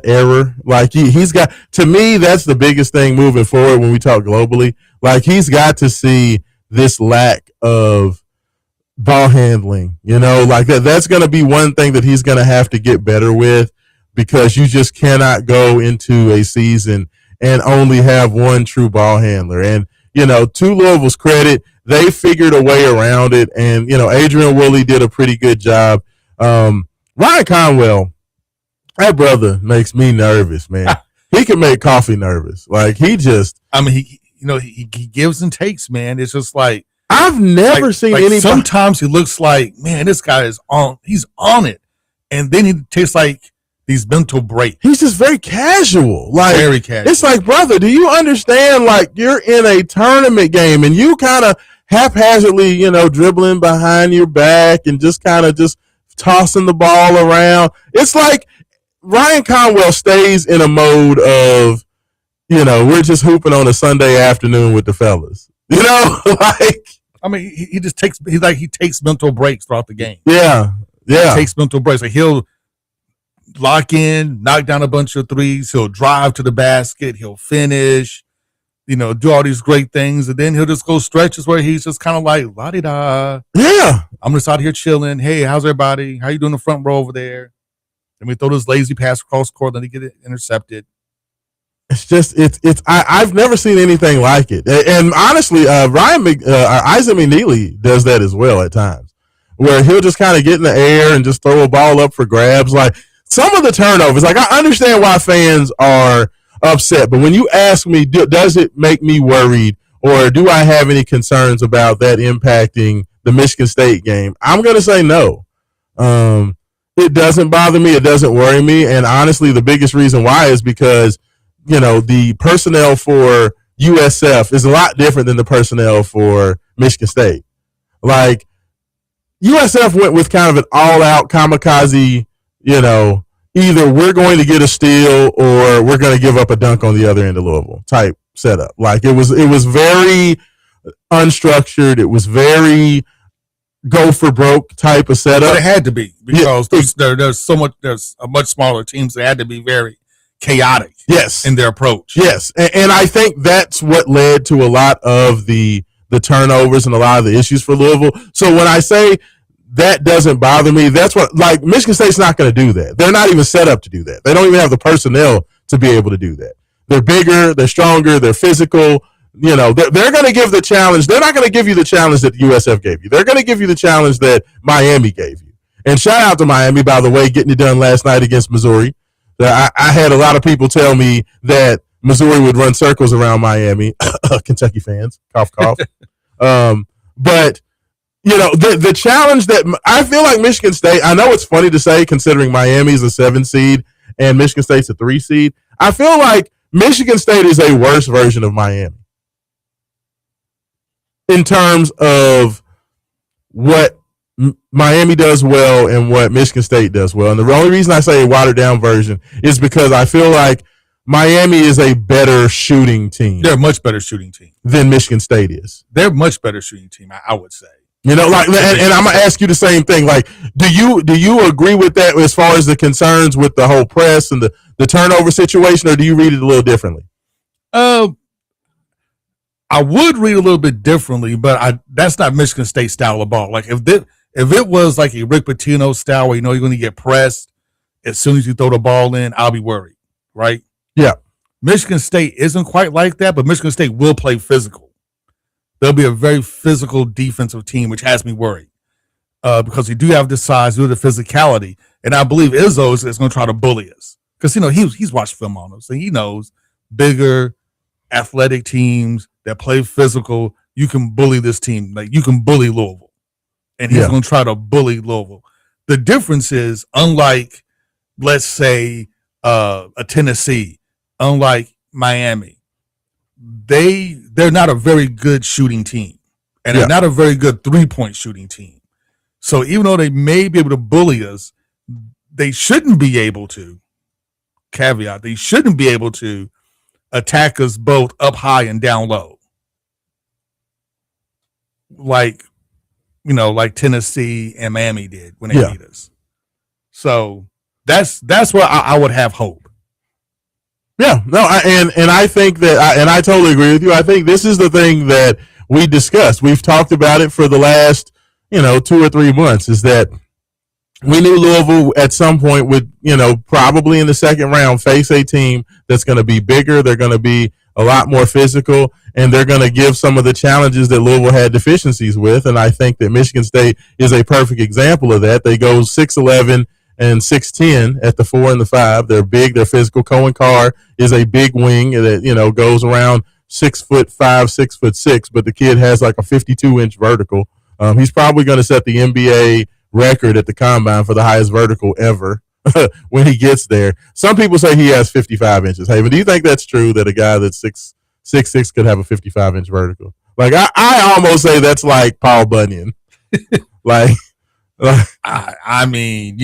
Speaker 1: error. Like he's got, to me, that's the biggest thing moving forward when we talk globally. Like he's got to see this lack of ball handling. Like that's going to be one thing that he's going to have to get better with, because you just cannot go into a season and only have one true ball handler. And to Louisville's credit, they figured a way around it, and Adrian Woolley did a pretty good job. Ryan Conwell, that brother makes me nervous, man. He can make coffee nervous. Like he
Speaker 2: gives and takes, man. It's just like
Speaker 1: I've never seen anybody.
Speaker 2: Sometimes he looks like, man, this guy is on. He's on it, and then he takes like these mental breaks.
Speaker 1: He's just very casual. Like
Speaker 2: very casual.
Speaker 1: It's like, brother, do you understand? Like you're in a tournament game, and you kind of haphazardly, dribbling behind your back and just kind of just tossing the ball around. It's like Ryan Conwell stays in a mode of, we're just hooping on a Sunday afternoon with the fellas. Like
Speaker 2: I mean, he just takes he takes mental breaks throughout the game.
Speaker 1: Yeah.
Speaker 2: He takes mental breaks. Like he'll lock in, knock down a bunch of threes. He'll drive to the basket. He'll finish. Do all these great things, and then he'll just go stretches where he's just kind of like la-di-da.
Speaker 1: Yeah.
Speaker 2: I'm just out here chilling. Hey, how's everybody? How you doing in the front row over there? And we throw this lazy pass across court, then he get it intercepted.
Speaker 1: It's just I've never seen anything like it. And honestly, Isaac McNeely does that as well at times, where he'll just kind of get in the air and just throw a ball up for grabs. Like some of the turnovers, like I understand why fans are upset, but when you ask me, does it make me worried, or do I have any concerns about that impacting the Michigan State game? I'm going to say no. It doesn't bother me. It doesn't worry me. And honestly, the biggest reason why is because, the personnel for USF is a lot different than the personnel for Michigan State. Like USF went with kind of an all-out kamikaze, either we're going to get a steal or we're going to give up a dunk on the other end of Louisville type setup. Like it was very unstructured. It was very go for broke type of setup.
Speaker 2: But it had to be, because there's a much smaller teams that had to be very chaotic.
Speaker 1: Yes.
Speaker 2: In their approach.
Speaker 1: Yes. And I think that's what led to a lot of the turnovers and a lot of the issues for Louisville. So when I say that doesn't bother me, that's what, like, Michigan State's not going to do that. They're not even set up to do that. They don't even have the personnel to be able to do that. They're bigger, they're stronger, they're physical. They're going to give the challenge. They're not going to give you the challenge that USF gave you. They're going to give you the challenge that Miami gave you. And shout out to Miami, by the way, getting it done last night against Missouri. I had a lot of people tell me that Missouri would run circles around Miami. Kentucky fans, cough, cough. But, the challenge that I feel like Michigan State, I know it's funny to say considering Miami's a 7 seed and Michigan State's a 3 seed. I feel like Michigan State is a worse version of Miami in terms of what Miami does well and what Michigan State does well. And the only reason I say a watered down version is because I feel like Miami is a better shooting team.
Speaker 2: They're a much better shooting team
Speaker 1: than Michigan State is.
Speaker 2: They're a much better shooting team, I would say.
Speaker 1: And I'm gonna ask you the same thing. Like, do you agree with that as far as the concerns with the whole press and the turnover situation, or do you read it a little differently?
Speaker 2: I would read a little bit differently, but that's not Michigan State style of ball. Like if it was like a Rick Pitino style where you're going to get pressed as soon as you throw the ball in, I'll be worried, right?
Speaker 1: Yeah.
Speaker 2: Michigan State isn't quite like that, but Michigan State will play physical. They'll be a very physical defensive team, which has me worried because they do have the size, do the physicality, and I believe Izzo is going to try to bully us because he's watched film on us, and he knows bigger, athletic teams that play physical. You can bully this team, like you can bully Louisville, and he's going to try to bully Louisville. The difference is, unlike, let's say, a Tennessee, unlike Miami, they're not a very good shooting team, and they're not a very good 3-point shooting team. So even though they may be able to bully us, they shouldn't be able to. Caveat: they shouldn't be able to attack us both up high and down low, like Tennessee and Miami did when they beat us. So that's where I would have hope.
Speaker 1: Yeah, no, and I think that, and I totally agree with you. I think this is the thing that we discussed. We've talked about it for the last, 2 or 3 months, is that we knew Louisville at some point would, probably in the second round face a team that's going to be bigger. They're going to be a lot more physical, and they're going to give some of the challenges that Louisville had deficiencies with. And I think that Michigan State is a perfect example of that. They go 6'11" and 6'10" at the 4 and the 5. They're big. They're physical. Cohen Carr is a big wing that, goes around 6'5", 6'6", but the kid has like a 52-inch vertical. He's probably going to set the NBA record at the combine for the highest vertical ever when he gets there. Some people say he has 55 inches. Hey, but do you think that's true, that a guy that's 6'6" could have a 55-inch vertical? Like, I almost say that's like Paul Bunyan.
Speaker 2: I mean,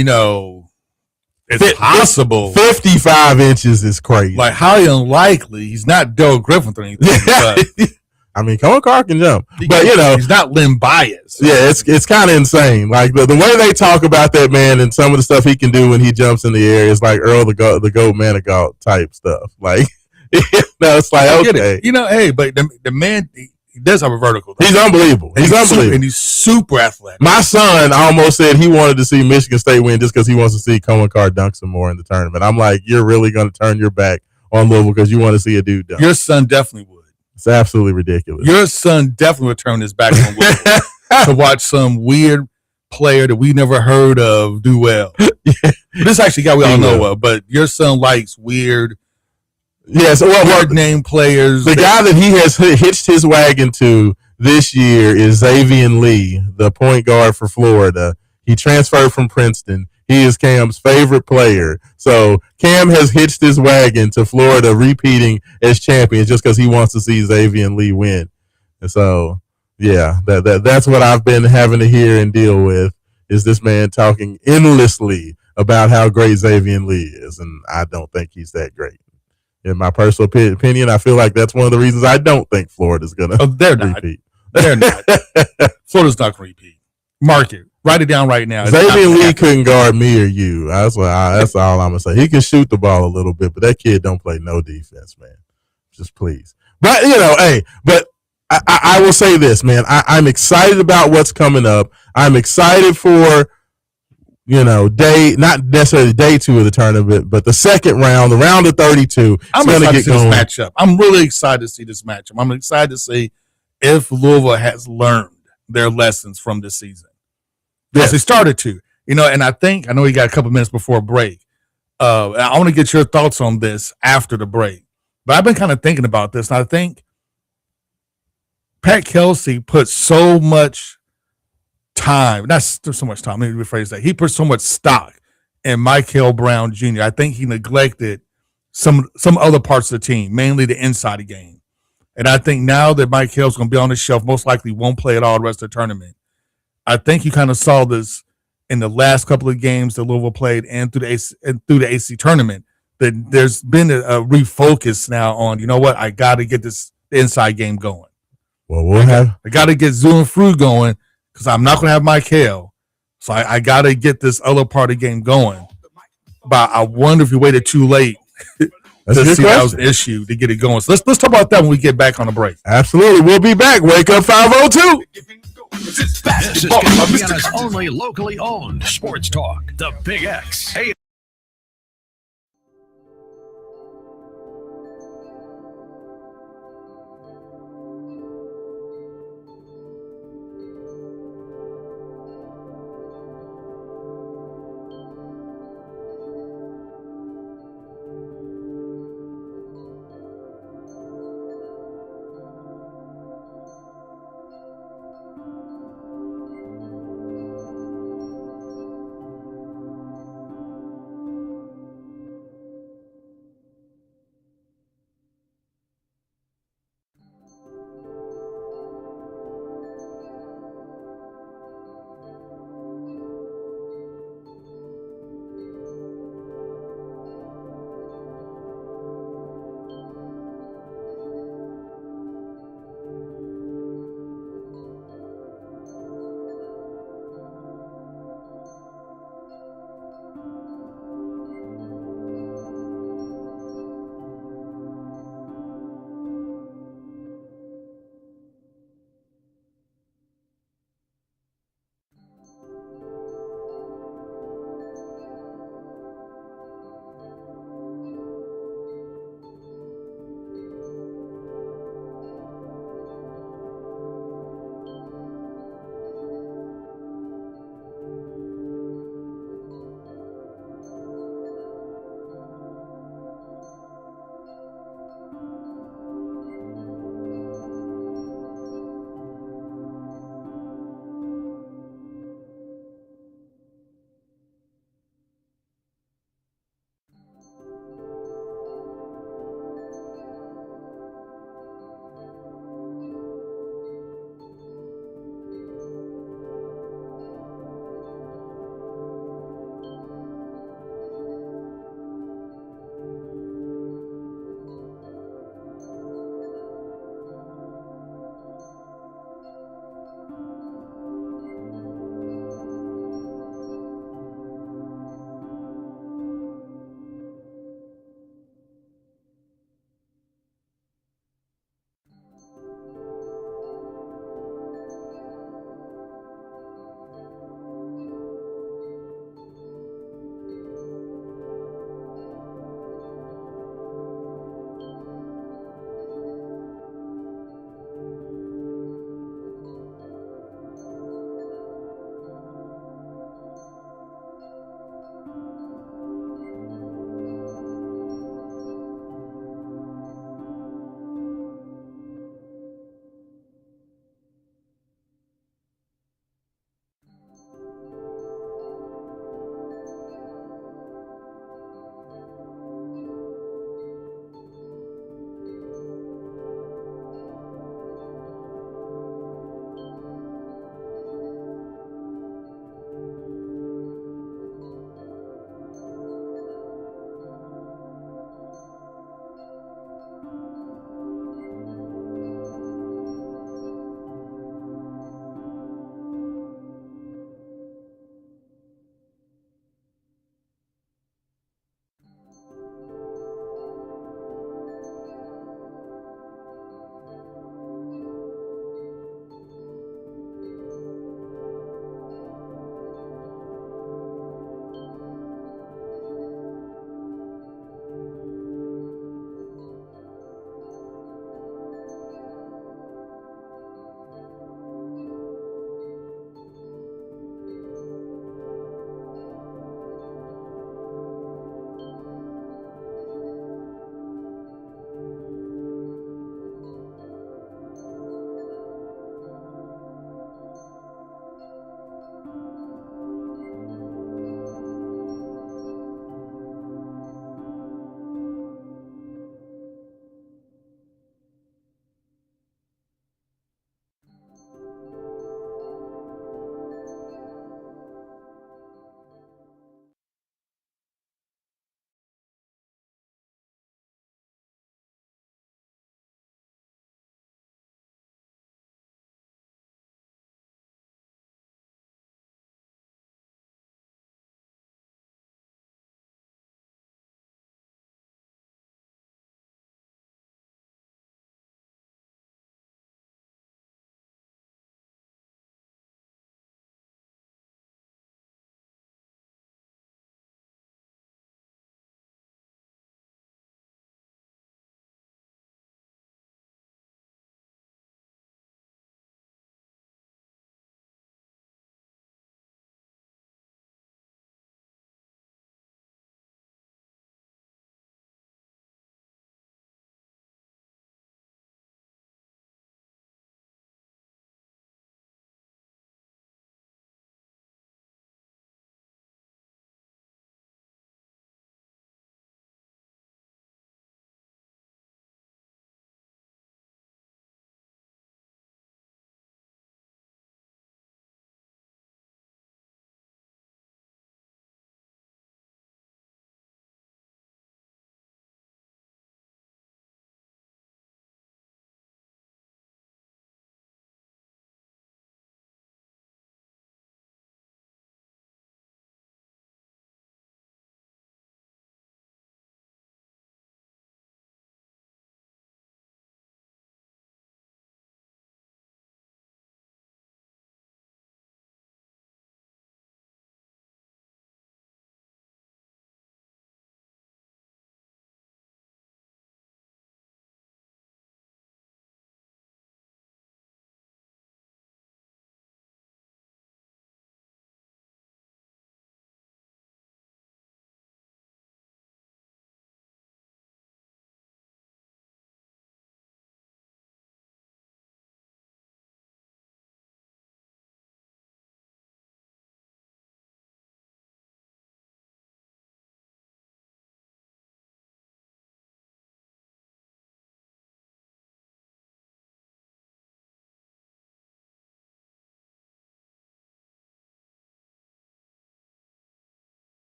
Speaker 2: it's possible.
Speaker 1: 55 inches is crazy.
Speaker 2: Like, highly unlikely. He's not Del Griffin or anything. But
Speaker 1: I mean, Cohen Carr can jump, but
Speaker 2: he's not Len Bias.
Speaker 1: Yeah, it's kind of insane. Like the way they talk about that man and some of the stuff he can do when he jumps in the air is like Earl the Goat Manigault type stuff. Like, it's like, okay,
Speaker 2: hey, but the man, he does have a vertical. Though.
Speaker 1: He's unbelievable. He's unbelievable,
Speaker 2: and he's super athletic.
Speaker 1: My son almost said he wanted to see Michigan State win just because he wants to see Cohen Carr dunk some more in the tournament. I'm like, you're really going to turn your back on Louisville because you want to see a dude dunk?
Speaker 2: Your son definitely would.
Speaker 1: It's absolutely ridiculous.
Speaker 2: Your son definitely would turn his back on Louisville to watch some weird player that we never heard of do well. This actually guy we all know of, but your son likes weird, weird name players.
Speaker 1: The guy that he has hitched his wagon to this year is Xavier Lee, the point guard for Florida. He transferred from Princeton. He is Cam's favorite player. So Cam has hitched his wagon to Florida repeating as champions just because he wants to see Xavier Lee win. And so, yeah, that's what I've been having to hear and deal with, is this man talking endlessly about how great Xavier Lee is. And I don't think he's that great. In my personal opinion, I feel like that's one of the reasons I don't think Florida's going to repeat.
Speaker 2: They're not. Florida's not going to repeat. Mark it. Write it down right now.
Speaker 1: Xavier Lee couldn't guard me or you. That's all I'm gonna say. He can shoot the ball a little bit, but that kid don't play no defense, man. Just please. But but I will say this, man. I'm excited about what's coming up. I'm excited for not necessarily day 2 of the tournament, but the second round, the round of 32.
Speaker 2: I'm excited to see this matchup. I'm really excited to see this matchup. I'm excited to see if Louisville has learned their lessons from this season. Yes, they started to, and I know you got a couple minutes before break. I want to get your thoughts on this after the break. But I've been kind of thinking about this, and I think Pat Kelsey put so much time, not so much time, let me rephrase that. He put so much stock in Michael Brown Jr. I think he neglected some other parts of the team, mainly the inside of the game. And I think now that Michael's going to be on the shelf, most likely won't play at all the rest of the tournament. I think you kind of saw this in the last couple of games that Louisville played and through the AC tournament, that there's been a refocus now on, I got to get this inside game going.
Speaker 1: Well,
Speaker 2: I got to get Zoo and Fru going because I'm not going to have Michael. So I got to get this other part of the game going. But I wonder if you waited too late to see that was an issue to get it going. So let's talk about that when we get back on the break.
Speaker 1: Absolutely. We'll be back. Wake up 502.
Speaker 4: This is Indiana's only locally owned sports talk, The Big X. Hey.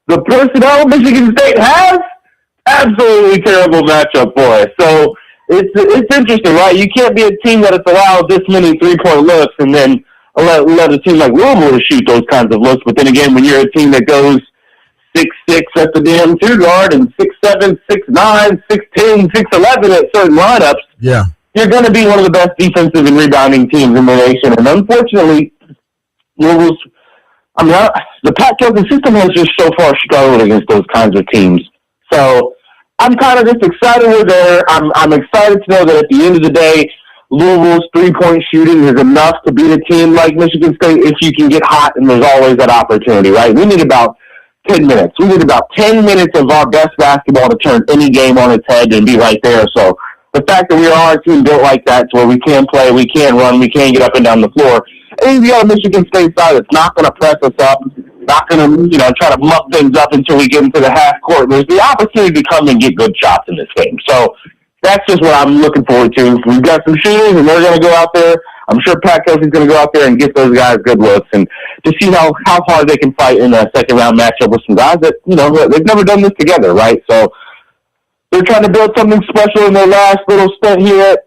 Speaker 4: the personnel Michigan State has, absolutely terrible matchup for us. So it's interesting, right? You can't be a team that has allowed this many 3-point looks and then let a team like Louisville shoot those kinds of looks. But then again, when you're a team that goes 6'6" at the damn 2-guard and 6'7", 6'9", 6'10", 6'11" at certain lineups,
Speaker 1: yeah,
Speaker 4: you're going to be one of the best defensive and rebounding teams in the nation. And unfortunately, Louisville's, the Pac-12 system has just so far struggled against those kinds of teams. So I'm kind of just excited we're there. I'm excited to know that at the end of the day, Louisville's 3-point shooting is enough to beat a team like Michigan State if you can get hot, and there's always that opportunity, right? We need about 10 minutes. We need about 10 minutes of our best basketball to turn any game on its head and be right there. So the fact that we are a team built like that to where we can play, we can run, we can get up and down the floor. And the other Michigan State side that's not going to press us up, not going to, try to muck things up until we get into the half court. There's the opportunity to come and get good shots in this game. So that's just what I'm looking forward to. We've got some shooters, and they're going to go out there. I'm sure Pat Kelsey's going to go out there and get those guys good looks, and to see how hard they can fight in a second-round matchup with some guys that, they've never done this together, right? So they're trying to build something special in their last little stint here at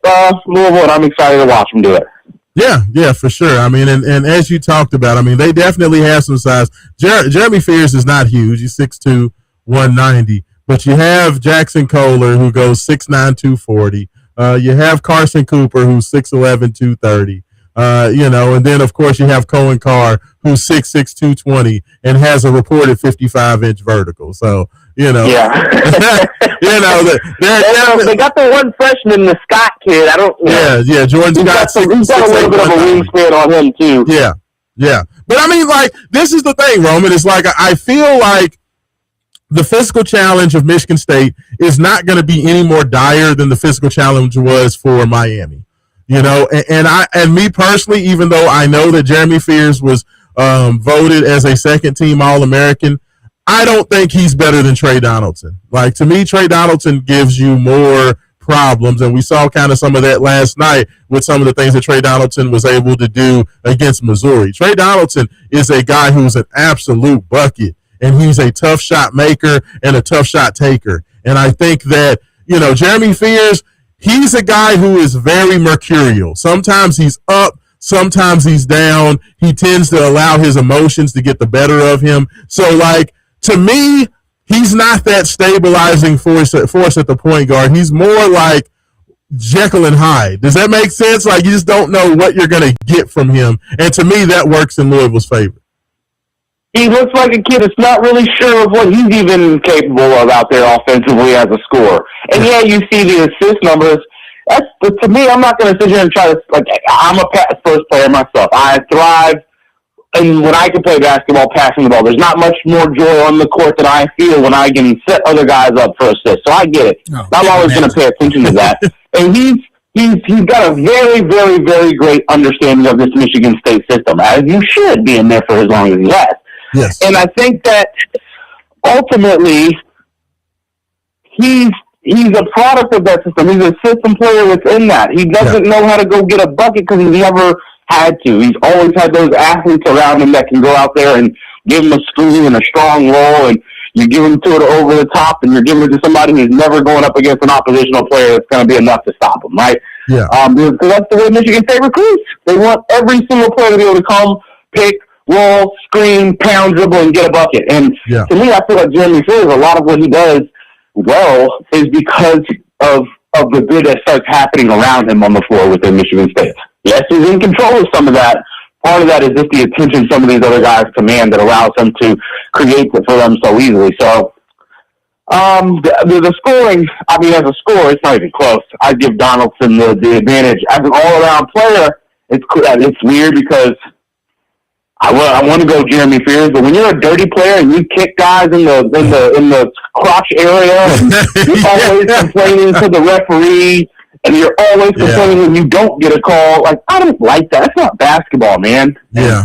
Speaker 4: Louisville, and I'm excited to watch them do it.
Speaker 1: Yeah, for sure. I mean, and as you talked about, I mean, they definitely have some size. Jeremy Fears is not huge. He's 6'2", 190. But you have Jackson Kohler, who goes 6'9", 240. You have Carson Cooper, who's 6'11", 230. And then, of course, you have Cohen Carr, who's 6'6", 220, and has a reported 55-inch vertical. So,
Speaker 4: Yeah. They got the one freshman, the Scott kid.
Speaker 1: Yeah, Jordan Scott.
Speaker 4: He's got a little bit of a wingspan on him, too.
Speaker 1: Yeah. But, I mean, this is the thing, Roman. It's I feel like the physical challenge of Michigan State is not going to be any more dire than the physical challenge was for Miami. And me personally, even though I know that Jeremy Fears was voted as a second-team All-American, I don't think he's better than Trey Donaldson. To me, Trey Donaldson gives you more problems, and we saw kind of some of that last night with some of the things that Trey Donaldson was able to do against Missouri. Trey Donaldson is a guy who's an absolute bucket, and he's a tough shot maker and a tough shot taker. And I think that, Jeremy Fears, he's a guy who is very mercurial. Sometimes he's up, sometimes he's down. He tends to allow his emotions to get the better of him. So, to me, he's not that stabilizing force at the point guard. He's more like Jekyll and Hyde. Does that make sense? You just don't know what you're going to get from him. And to me, that works in Louisville's favor.
Speaker 4: He looks like a kid that's not really sure of what he's even capable of out there offensively as a scorer. And you see the assist numbers. To me, I'm not going to sit here and try to, I'm a pass first player myself. I thrive and when I can play basketball, passing the ball. There's not much more joy on the court than I feel when I can set other guys up for assists. So I get it. I'm always going to pay attention to that. And he's got a very, very, very great understanding of this Michigan State system, as you should, being there for as long as he has.
Speaker 1: Yes.
Speaker 4: And I think that ultimately he's a product of that system. He's a system player within that. He doesn't know how to go get a bucket because he's never had to. He's always had those athletes around him that can go out there and give him a screen and a strong roll, and you give him to it over the top, and you're giving it to somebody who's never going up against an oppositional player that's going to be enough to stop him, right?
Speaker 1: Yeah.
Speaker 4: Because that's the way Michigan State recruits. They want every single player to be able to come, pick, roll, screen, pound, dribble, and get a bucket. And to me, I feel like Jeremy Fears, a lot of what he does well is because of the good that starts happening around him on the floor within Michigan State. Yes, he's in control of some of that. Part of that is just the attention some of these other guys command that allows them to create it for them so easily. So the scoring, as a scorer, it's not even close. I'd give Donaldson the advantage. As an all-around player, it's weird because I want to go Jeremy Fears, but when you're a dirty player and you kick guys in the crotch area, and you're always complaining to the referee, and you're always complaining when you don't get a call, I don't like that. That's not basketball, man.
Speaker 1: Yeah.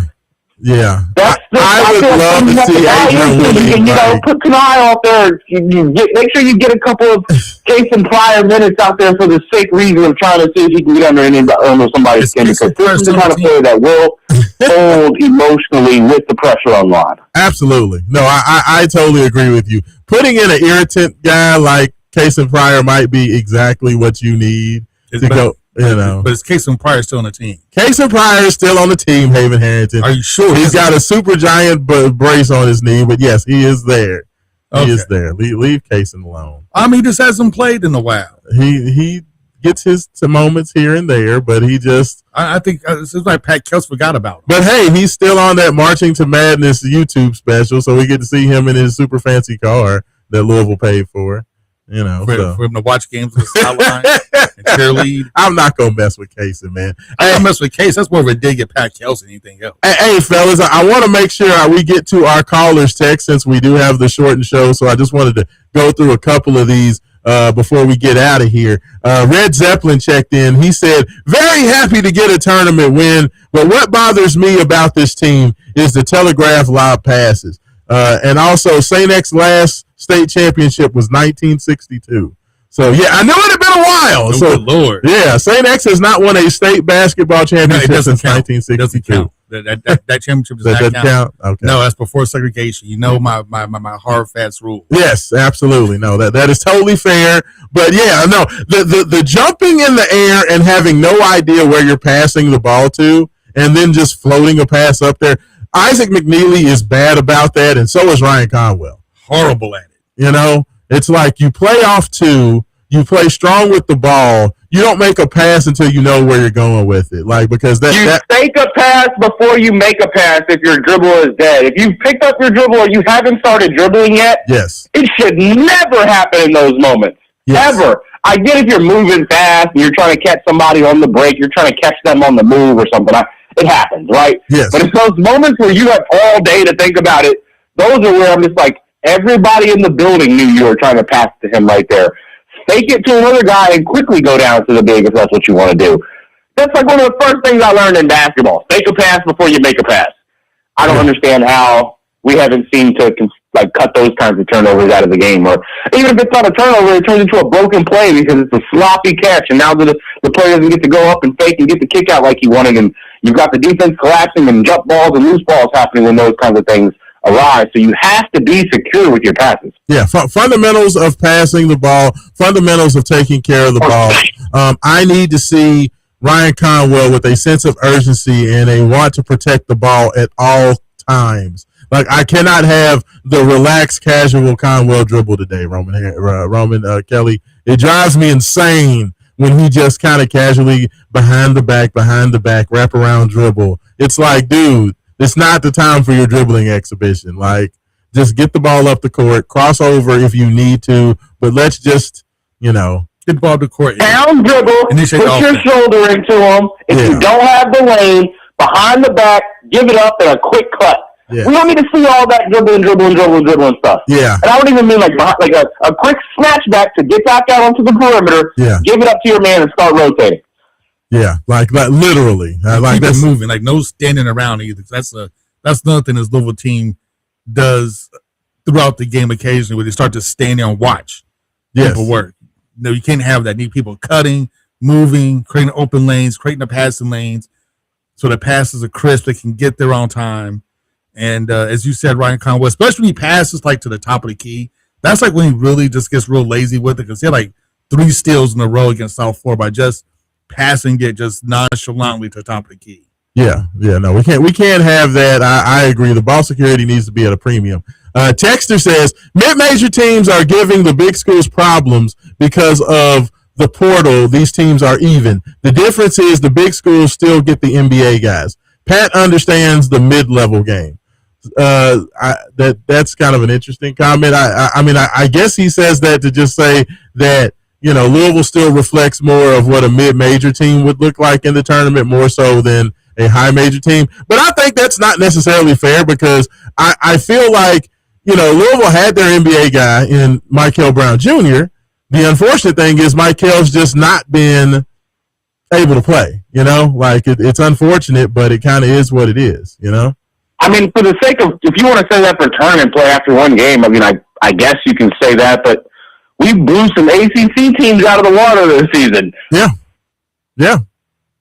Speaker 1: Yeah.
Speaker 4: I
Speaker 1: would love to see Adrian Williams.
Speaker 4: Put Kanai out there. Make sure you get a couple of Case and Pryor minutes out there for the sake reason of trying to see if he can get under somebody's skin. Because this is the kind of player that will hold emotionally with the pressure on line.
Speaker 1: Absolutely. No, I totally agree with you. Putting in an irritant guy like Case and Pryor might be exactly what you need to go.
Speaker 2: But is Case and Pryor still on the team?
Speaker 1: Case and Pryor is still on the team, Haven Harrington.
Speaker 2: Are you sure?
Speaker 1: He's got a super giant brace on his knee, but yes, he is there. He is there. Leave Case alone.
Speaker 2: He just hasn't played in a while.
Speaker 1: He gets his moments here and there, but he just...
Speaker 2: I think it seems like Pat Kelce forgot about him.
Speaker 1: But hey, he's still on that Marching to Madness YouTube special, so we get to see him in his super fancy car that Louisville paid for.
Speaker 2: For him to watch games on the sideline and cheerlead.
Speaker 1: I'm not gonna mess with Casey, man.
Speaker 2: I don't mess with Case. That's more of a dig at Pat Kelce than anything else.
Speaker 1: Hey, fellas, I want to make sure we get to our callers' text since we do have the shortened show. So I just wanted to go through a couple of these before we get out of here. Red Zeppelin checked in. He said, "Very happy to get a tournament win, but what bothers me about this team is the telegraph lob passes." And also, St. X last state championship was 1962. So, yeah, I knew it had been a while.
Speaker 2: Good Lord.
Speaker 1: Yeah, St. X has not won a state basketball championship since 1962.
Speaker 2: It doesn't count. That championship does not count.
Speaker 1: Okay.
Speaker 2: No, that's before segregation. My hard, fast rule.
Speaker 1: Yes, absolutely. No, that is totally fair. But, yeah, no, the jumping in the air and having no idea where you're passing the ball to and then just floating a pass up there, Isaac McNeely is bad about that, and so is Ryan Conwell.
Speaker 2: Horrible at it.
Speaker 1: It's like you play off two, you play strong with the ball, you don't make a pass until you know where you're going with it. Because
Speaker 4: fake a pass before you make a pass if your dribble is dead. If you've picked up your dribble or you haven't started dribbling yet,
Speaker 1: yes,
Speaker 4: it should never happen in those moments. Yes. Ever. I get if you're moving fast and you're trying to catch somebody on the break, you're trying to catch them on the move or something. It happens, right?
Speaker 1: Yes.
Speaker 4: But it's those moments where you have all day to think about it. Those are where I'm just like, everybody in the building knew you were trying to pass to him right there. Fake it to another guy and quickly go down to the big if that's what you want to do. That's like one of the first things I learned in basketball. Fake a pass before you make a pass. I don't understand how we haven't seemed to cut those kinds of turnovers out of the game. Or even if it's not a turnover, it turns into a broken play because it's a sloppy catch. And now the player doesn't get to go up and fake and get the kick out like he wanted. And you've got the defense collapsing and jump balls and loose balls happening when those kinds of things arise. So you have to be secure with your passes.
Speaker 1: Yeah, fundamentals of passing the ball, fundamentals of taking care of the ball. I need to see Ryan Conwell with a sense of urgency and a want to protect the ball at all times. I cannot have the relaxed, casual Conwell dribble today, Roman Kelly. It drives me insane when he just kind of casually behind the back, wraparound dribble. It's like, dude, it's not the time for your dribbling exhibition. Just get the ball up the court, cross over if you need to, but let's just,
Speaker 2: get the ball up the court.
Speaker 4: Down dribble, put your shoulder into him. If you don't have the lane, behind the back, give it up in a quick cut. Yeah. We don't need to see all that dribbling stuff.
Speaker 1: Yeah.
Speaker 4: And I don't even mean like a quick snatch back to get back out onto the perimeter, give it up to your man and start rotating.
Speaker 1: Yeah, like literally.
Speaker 2: Keep it moving, no standing around either. That's another thing this Louisville team does throughout the game occasionally where they start to stand there and watch people work. You can't have that. You need people cutting, moving, creating open lanes, creating the passing lanes so the passes are crisp, they can get there on time. And as you said, Ryan Conwell, especially when he passes to the top of the key, that's when he really just gets real lazy with it because he had 3 steals in a row against South Florida by just passing it just nonchalantly to the top of the key.
Speaker 1: Yeah, no, we can't have that. I agree. The ball security needs to be at a premium. Texter says mid-major teams are giving the big schools problems because of the portal. These teams are even. The difference is the big schools still get the NBA guys. Pat understands the mid-level game. That's kind of an interesting comment. I guess he says that to just say that Louisville still reflects more of what a mid-major team would look like in the tournament, more so than a high-major team. But I think that's not necessarily fair because I feel like Louisville had their NBA guy in Michael Brown Jr. The unfortunate thing is Michael's just not been able to play. It's unfortunate, but it kind of is what it is.
Speaker 4: I mean, for the sake of, if you want to say that for tournament play after one game, I mean, I guess you can say that, but we blew some ACC teams out of the water this season.
Speaker 1: Yeah,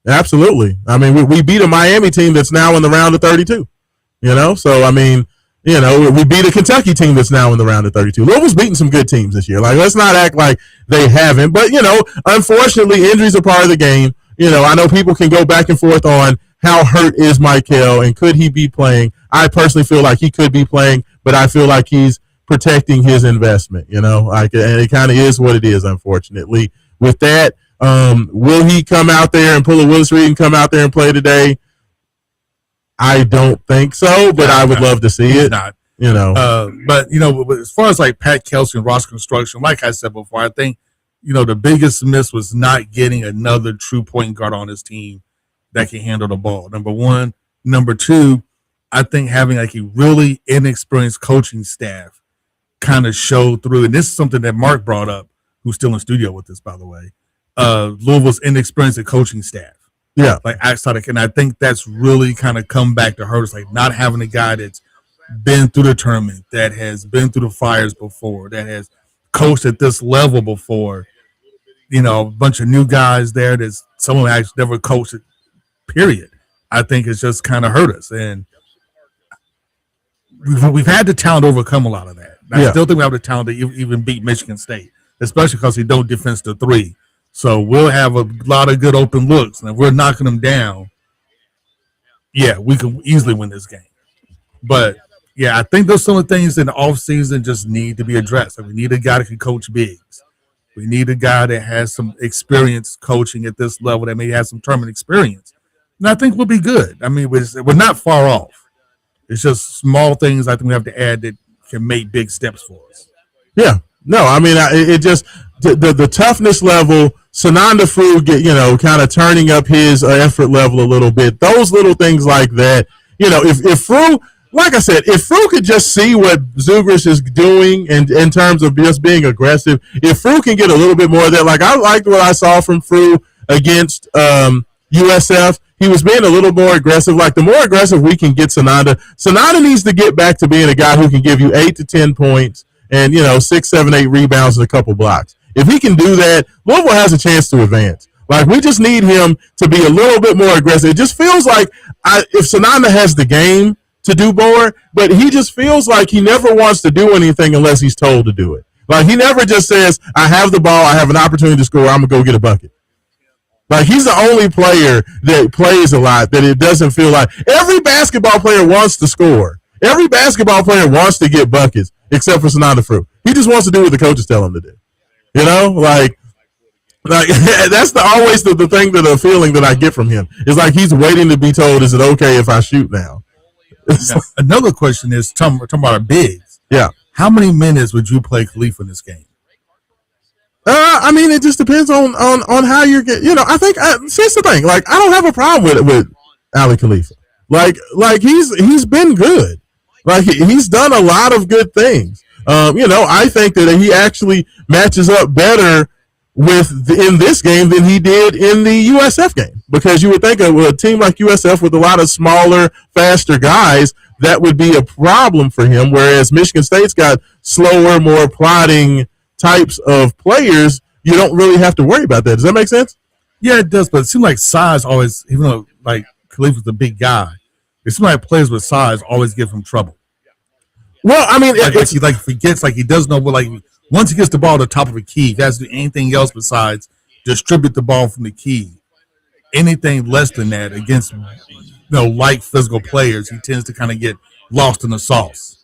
Speaker 1: absolutely. I mean, we beat a Miami team that's now in the round of 32. So I mean, we beat a Kentucky team that's now in the round of 32. Louisville's beaten some good teams this year. Like, let's not act like they haven't. But unfortunately, injuries are part of the game. I know people can go back and forth on how hurt is Michael and could he be playing. I personally feel like he could be playing, but I feel like he's protecting his investment. And it kind of is what it is. Unfortunately, with that, will he come out there and pull a Willis Reed and come out there and play today? I don't think so, but I would love to see it.
Speaker 2: Not.
Speaker 1: But
Speaker 2: as far as like Pat Kelsey and Ross Construction, like I said before, I think the biggest miss was not getting another true point guard on his team that can handle the ball. Number one. Number two, I think having like a really inexperienced coaching staff kind of showed through. And this is something that Mark brought up, who's still in studio with us, by the way. Louisville's inexperienced coaching staff.
Speaker 1: Yeah.
Speaker 2: Like and I think that's really kind of come back to hurt us, like not having a guy that's been through the tournament, that has been through the fires before, that has coached at this level before. A bunch of new guys there that some of them actually never coached it, period. I think it's just kind of hurt us. And we've had the talent to overcome a lot of that. I still think we have the talent to even beat Michigan State, especially because they don't defense the three. So we'll have a lot of good open looks. And if we're knocking them down, we can easily win this game. But, I think those some of the things in the offseason just need to be addressed. Like, we need a guy that can coach bigs. We need a guy that has some experience coaching at this level, that may have some tournament experience. And I think we'll be good. I mean, we're not far off. It's just small things I think we have to add that can make big steps for us.
Speaker 1: Yeah. No, I mean, it just the toughness level, Sananda Frew kind of turning up his effort level a little bit. Those little things like that. If Frew, like I said, if Frew could just see what Zugris is doing in terms of just being aggressive, if Frew can get a little bit more of that, like I liked what I saw from Frew against USF. He was being a little more aggressive. Like, the more aggressive we can get Sananda needs to get back to being a guy who can give you 8 to 10 points and 6, 7, 8 rebounds and a couple blocks. If he can do that, Louisville has a chance to advance. Like, we just need him to be a little bit more aggressive. It just feels like if Sananda has the game to do more, but he just feels like he never wants to do anything unless he's told to do it. Like, he never just says, I have the ball, I have an opportunity to score, I'm going to go get a bucket. Like, he's the only player that plays a lot that it doesn't feel like. Every basketball player wants to score. Every basketball player wants to get buckets, except for Sananda Frew. He just wants to do what the coaches tell him to do. Like that's always the thing, that the feeling that I get from him. It's like he's waiting to be told, is it okay if I shoot now?
Speaker 2: Another question is, talking about our bigs.
Speaker 1: Yeah.
Speaker 2: How many minutes would you play Khalifa in this game?
Speaker 1: I mean, it just depends on how you're getting. I think here's the thing. Like, I don't have a problem with Ali Khalifa. Like he's been good. Like, he's done a lot of good things. I think that he actually matches up better in this game than he did in the USF game, because you would think of a team like USF with a lot of smaller, faster guys, that would be a problem for him. Whereas Michigan State's got slower, more plodding types of players. You don't really have to worry about that. Does that make sense?
Speaker 2: Yeah, it does. But it seems like size always, even though like Khalifa's a big guy, it seems like players with size always give him trouble.
Speaker 1: Well, I mean,
Speaker 2: he forgets, like he doesn't know what, like once he gets the ball at the top of a key, he has to do anything else besides distribute the ball from the key. Anything less than that against light physical players, he tends to kind of get lost in the sauce.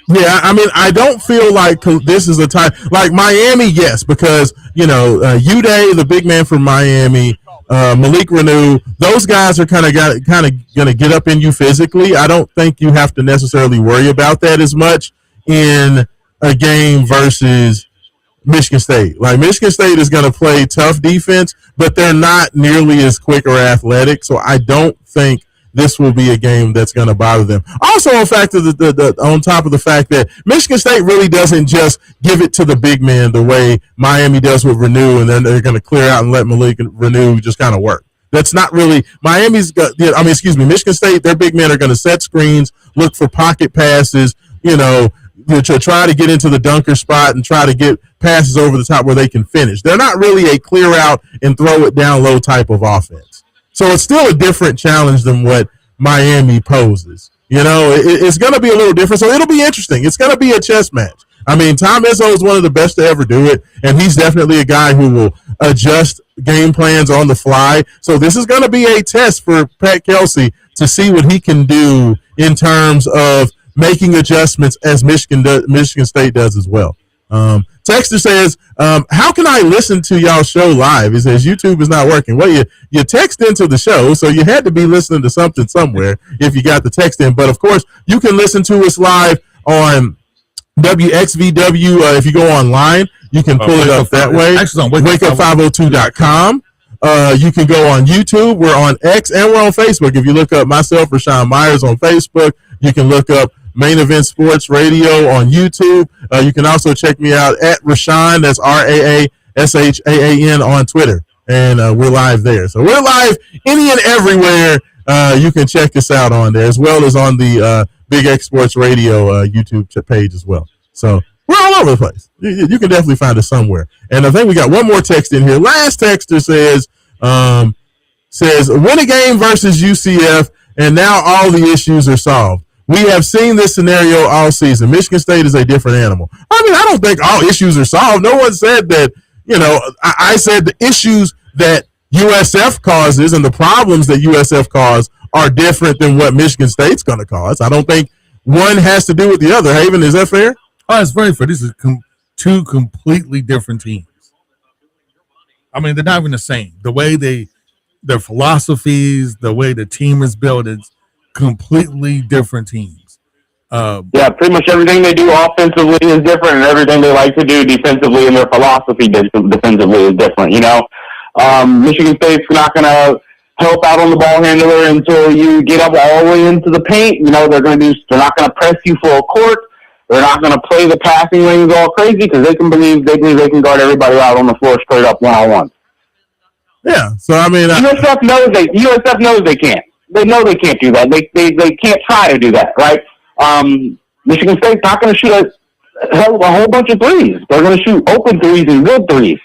Speaker 1: Yeah, I mean, I don't feel like this is a time like Miami. Yes, because Uday, the big man from Miami, Malik Renew, those guys are kind of going to get up in you physically. I don't think you have to necessarily worry about that as much in a game versus Michigan State. Like, Michigan State is going to play tough defense, but they're not nearly as quick or athletic. So I don't think this will be a game that's going to bother them. Also, on top of the fact that Michigan State really doesn't just give it to the big man the way Miami does with Renew, and then they're going to clear out and let Malik Renew just kind of work. That's not really Miami's. Michigan State. Their big men are going to set screens, look for pocket passes. To try to get into the dunker spot and try to get passes over the top where they can finish. They're not really a clear out and throw it down low type of offense. So it's still a different challenge than what Miami poses. It's going to be a little different. So it'll be interesting. It's going to be a chess match. I mean, Tom Izzo is one of the best to ever do it, and he's definitely a guy who will adjust game plans on the fly. So this is going to be a test for Pat Kelsey to see what he can do in terms of making adjustments as Michigan State does as well. Texter says, how can I listen to y'all show live? He says, YouTube is not working. Well, you text into the show, so you had to be listening to something somewhere if you got the text in. But, of course, you can listen to us live on WXVW. If you go online, you can pull it up that way. WakeUp502.com. You can go on YouTube. We're on X, and we're on Facebook. If you look up myself, Raashaan Myers, on Facebook, you can look up Main Event Sports Radio on YouTube. You can also check me out at Raashaan, that's RAASHAAN, on Twitter. And we're live there. So we're live any and everywhere. You can check us out on there, as well as on the Big X Sports Radio YouTube page as well. So we're all over the place. You can definitely find us somewhere. And I think we got one more text in here. Last texter says, win a game versus UCF, and now all the issues are solved. We have seen this scenario all season. Michigan State is a different animal. I mean, I don't think all issues are solved. No one said that, I said the issues that USF causes and the problems that USF cause are different than what Michigan State's going to cause. I don't think one has to do with the other. Haven, is that fair?
Speaker 2: Oh, it's very fair. This is two completely different teams. I mean, they're not even the same. The way their philosophies, the way the team is built, it's completely different teams.
Speaker 4: Pretty much everything they do offensively is different, and everything they like to do defensively and their philosophy defensively is different. Michigan State's not going to help out on the ball handler until you get up all the way into the paint. They're not going to press you full court. They're not going to play the passing lanes all crazy because they believe they can guard everybody out on the floor straight up one-on-one.
Speaker 1: Yeah. So I mean,
Speaker 4: USF knows they can't. They know they can't do that. They can't try to do that, right? Michigan State's not going to shoot a whole bunch of threes. They're going to shoot open threes and good threes.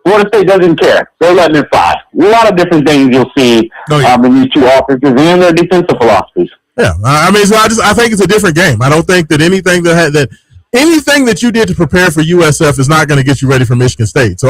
Speaker 4: Florida State doesn't care. They're letting it fly. A lot of different things you'll see in these two offenses and their defensive philosophies.
Speaker 1: Yeah, I mean, so I think it's a different game. I don't think that anything that you did to prepare for USF is not going to get you ready for Michigan State. So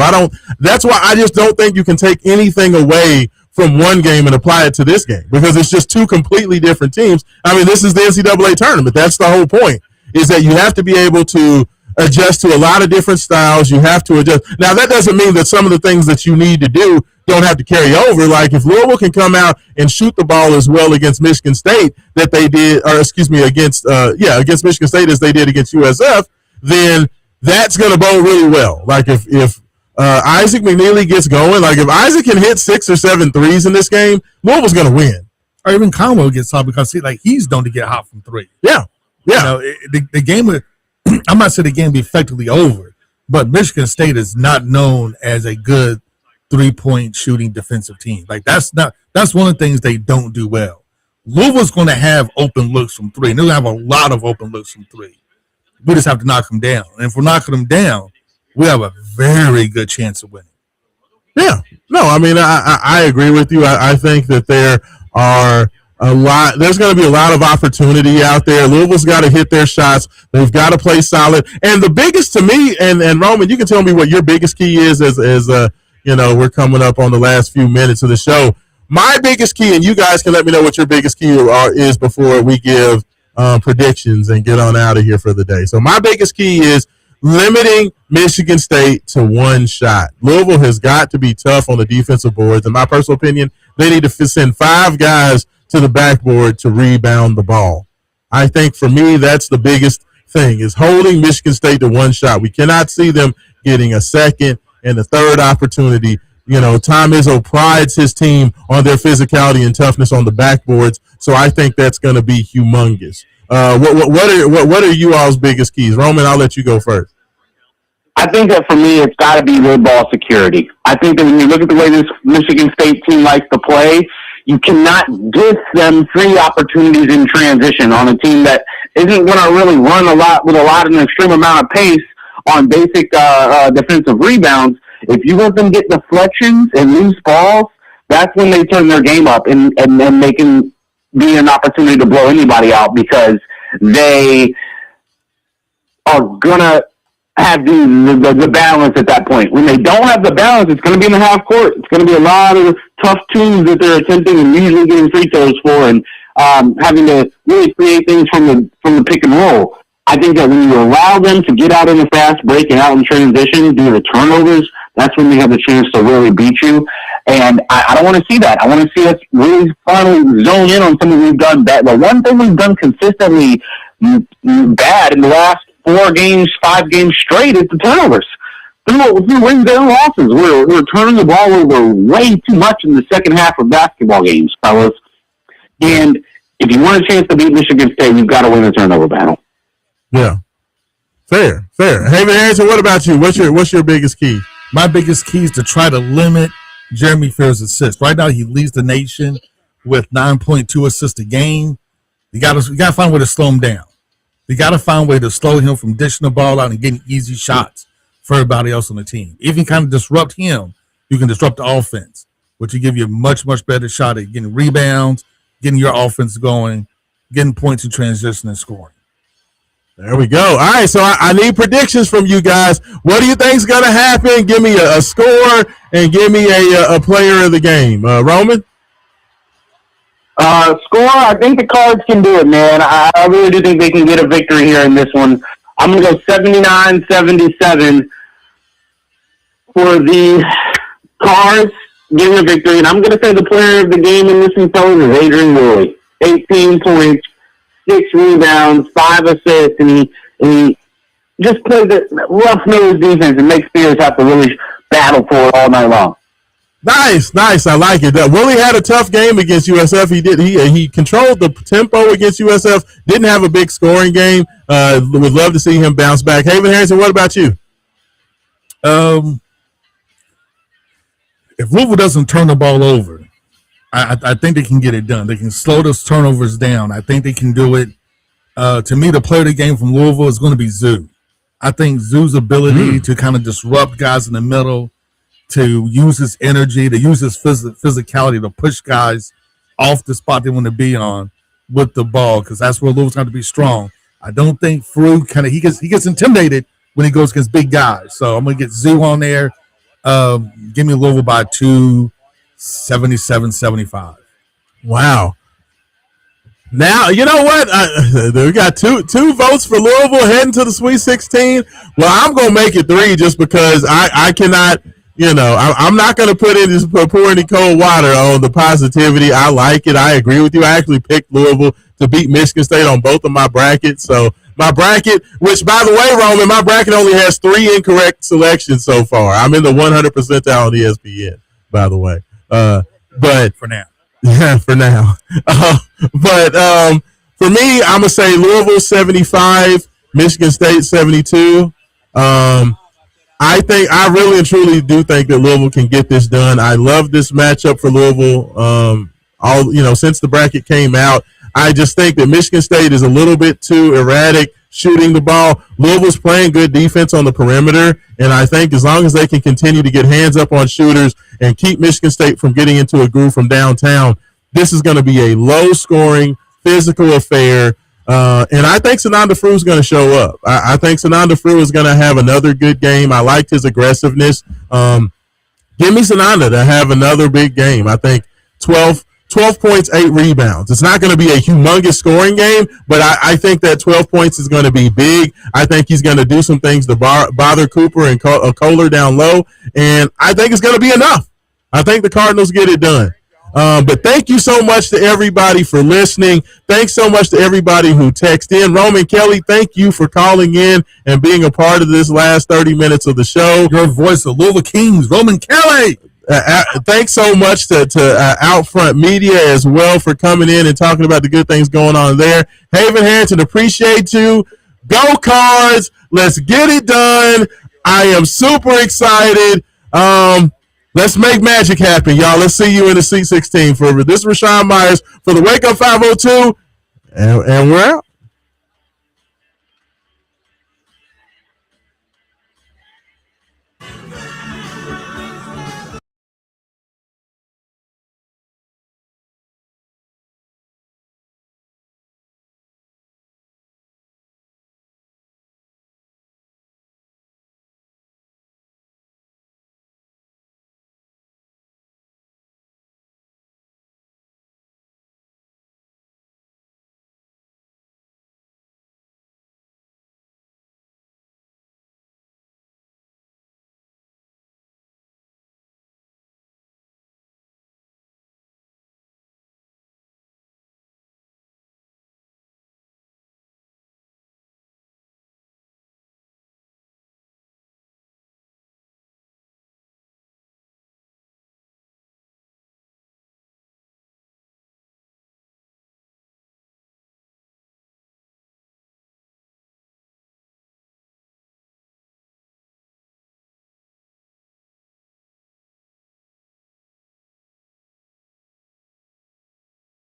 Speaker 1: that's why I just don't think you can take anything away from one game and apply it to this game because it's just two completely different teams. I mean, this is the NCAA tournament. That's the whole point, is that you have to be able to adjust to a lot of different styles. You have to adjust. Now, that doesn't mean that some of the things that you need to do don't have to carry over. Like if Louisville can come out and shoot the ball as well against Michigan State that they did, against Michigan State as they did against USF, then that's going to bode really well. Like if Isaac McNeely gets going, like if Isaac can hit 6 or 7 threes in this game, Louisville's going to win.
Speaker 2: Or even Conwell gets hot because he's known to get hot from three.
Speaker 1: Yeah.
Speaker 2: The game, I'm not saying the game be effectively over, but Michigan State is not known as a good 3-point shooting defensive team. Like that's one of the things they don't do well. Louisville's going to have open looks from three, and they're going to have a lot of open looks from three. We just have to knock them down, and if we're knocking them down, we have a very good chance of winning.
Speaker 1: Yeah, no, I mean I agree with you. I think that there are there's going to be a lot of opportunity out there. Louisville's got to hit their shots. They've got to play solid. And the biggest to me, and Roman, you can tell me what your biggest key is as we're coming up on the last few minutes of the show. My biggest key, and you guys can let me know what your biggest key is before we give predictions and get on out of here for the day. So my biggest key is limiting Michigan State to one shot. Louisville has got to be tough on the defensive boards. In my personal opinion, they need to send 5 guys to the backboard to rebound the ball. I think for me, that's the biggest thing, is holding Michigan State to one shot. We cannot see them getting a second and a third opportunity. Tom Izzo prides his team on their physicality and toughness on the backboards, so I think that's going to be humongous. What are you all's biggest keys? Roman, I'll let you go first.
Speaker 4: I think that for me, it's got to be red ball security. I think that when you look at the way this Michigan State team likes to play, you cannot give them free opportunities in transition on a team that isn't going to really run a lot with an extreme amount of pace on basic defensive rebounds. If you let them get deflections and loose balls, that's when they turn their game up and they can be an opportunity to blow anybody out because they are going to have the balance at that point. When they don't have the balance, it's going to be in the half court. It's going to be a lot of tough twos that they're attempting and usually getting free throws for and having to really create things from the pick and roll. I think that when you allow them to get out in the fast break and out in transition, do the turnovers, that's when they have the chance to really beat you. And I don't want to see that. I want to see us really finally zone in on something we've done bad. The one thing we've done consistently bad in the last 4 games, 5 games straight is the turnovers. Through wins and losses, we're turning the ball over way too much in the second half of basketball games, fellas. And if you want a chance to beat Michigan State, you've got to win the turnover battle.
Speaker 1: Yeah. Fair. Hey, Harrison, what about you? What's your biggest key?
Speaker 2: My biggest key is to try to limit Jeremy Fair's assists. Right now, he leads the nation with 9.2 assists a game. You got to find a way to slow him down. You got to find a way to slow him from dishing the ball out and getting easy shots for everybody else on the team. If you kind of disrupt him, you can disrupt the offense, which will give you a much, much better shot at getting rebounds, getting your offense going, getting points in transition and scoring.
Speaker 1: There we go. All right, so I need predictions from you guys. What do you think is going to happen? Give me a score and give me a player of the game. Roman?
Speaker 4: Score, I think the Cards can do it, man. I really do think they can get a victory here in this one. I'm going to go 79-77 for the Cards getting a victory. And I'm going to say the player of the game in this instance is Adrian Woolley. 18 points, 6 rebounds, 5 assists, and he just played the rough-nosed defense and makes Spears have to really battle for it all night long.
Speaker 1: Nice. I like it. Willie had a tough game against USF. He controlled the tempo against USF. Didn't have a big scoring game. Would love to see him bounce back. Haven Harrison, what about you?
Speaker 2: If Louisville doesn't turn the ball over, I think they can get it done. They can slow those turnovers down. I think they can do it. To me, the player of the game from Louisville is going to be Zoo. I think Zoo's ability to kind of disrupt guys in the middle, to use his energy, to use his physicality to push guys off the spot they want to be on with the ball, because that's where Louisville's going to be strong. I don't think Frew he gets intimidated when he goes against big guys. So I'm going to get Zoo on there. Give me Louisville by 2, 77-75.
Speaker 1: Wow. Now, you know what? We got two votes for Louisville heading to the Sweet 16. Well, I'm going to make it 3 just because I cannot, I'm not going to pour any cold water on the positivity. I like it. I agree with you. I actually picked Louisville to beat Michigan State on both of my brackets. So my bracket, which, by the way, Roman, my bracket only has 3 incorrect selections so far. I'm in the 100 percentile on ESPN, by the way. But
Speaker 2: for now.
Speaker 1: Yeah, for now. But for me, I'm going to say Louisville 75, Michigan State 72. I really and truly do think that Louisville can get this done. I love this matchup for Louisville. Since the bracket came out, I just think that Michigan State is a little bit too erratic shooting the ball. Louisville's playing good defense on the perimeter, and I think as long as they can continue to get hands up on shooters and keep Michigan State from getting into a groove from downtown, this is going to be a low-scoring, physical affair. And I think Sananda Frew is going to show up. I think Sananda Frew is going to have another good game. I liked his aggressiveness. Give me Sananda to have another big game. I think 12 points, 8 rebounds. It's not going to be a humongous scoring game, but I think that 12 points is going to be big. I think he's going to do some things to bother Cooper and Kohler down low, and I think it's going to be enough. I think the Cardinals get it done. But thank you so much to everybody for listening. Thanks so much to everybody who texted in. Roman Kelly, thank you for calling in and being a part of this last 30 minutes of the show.
Speaker 2: Your voice of Louisville Kings, Roman Kelly.
Speaker 1: Thanks so much to Outfront Media as well for coming in and talking about the good things going on there. Haven Harrington, appreciate you. Go Cards. Let's get it done. I am super excited. Let's make magic happen, y'all. Let's see you in the C16. For this, Raashaan Myers for the Wake Up 502, and we're out.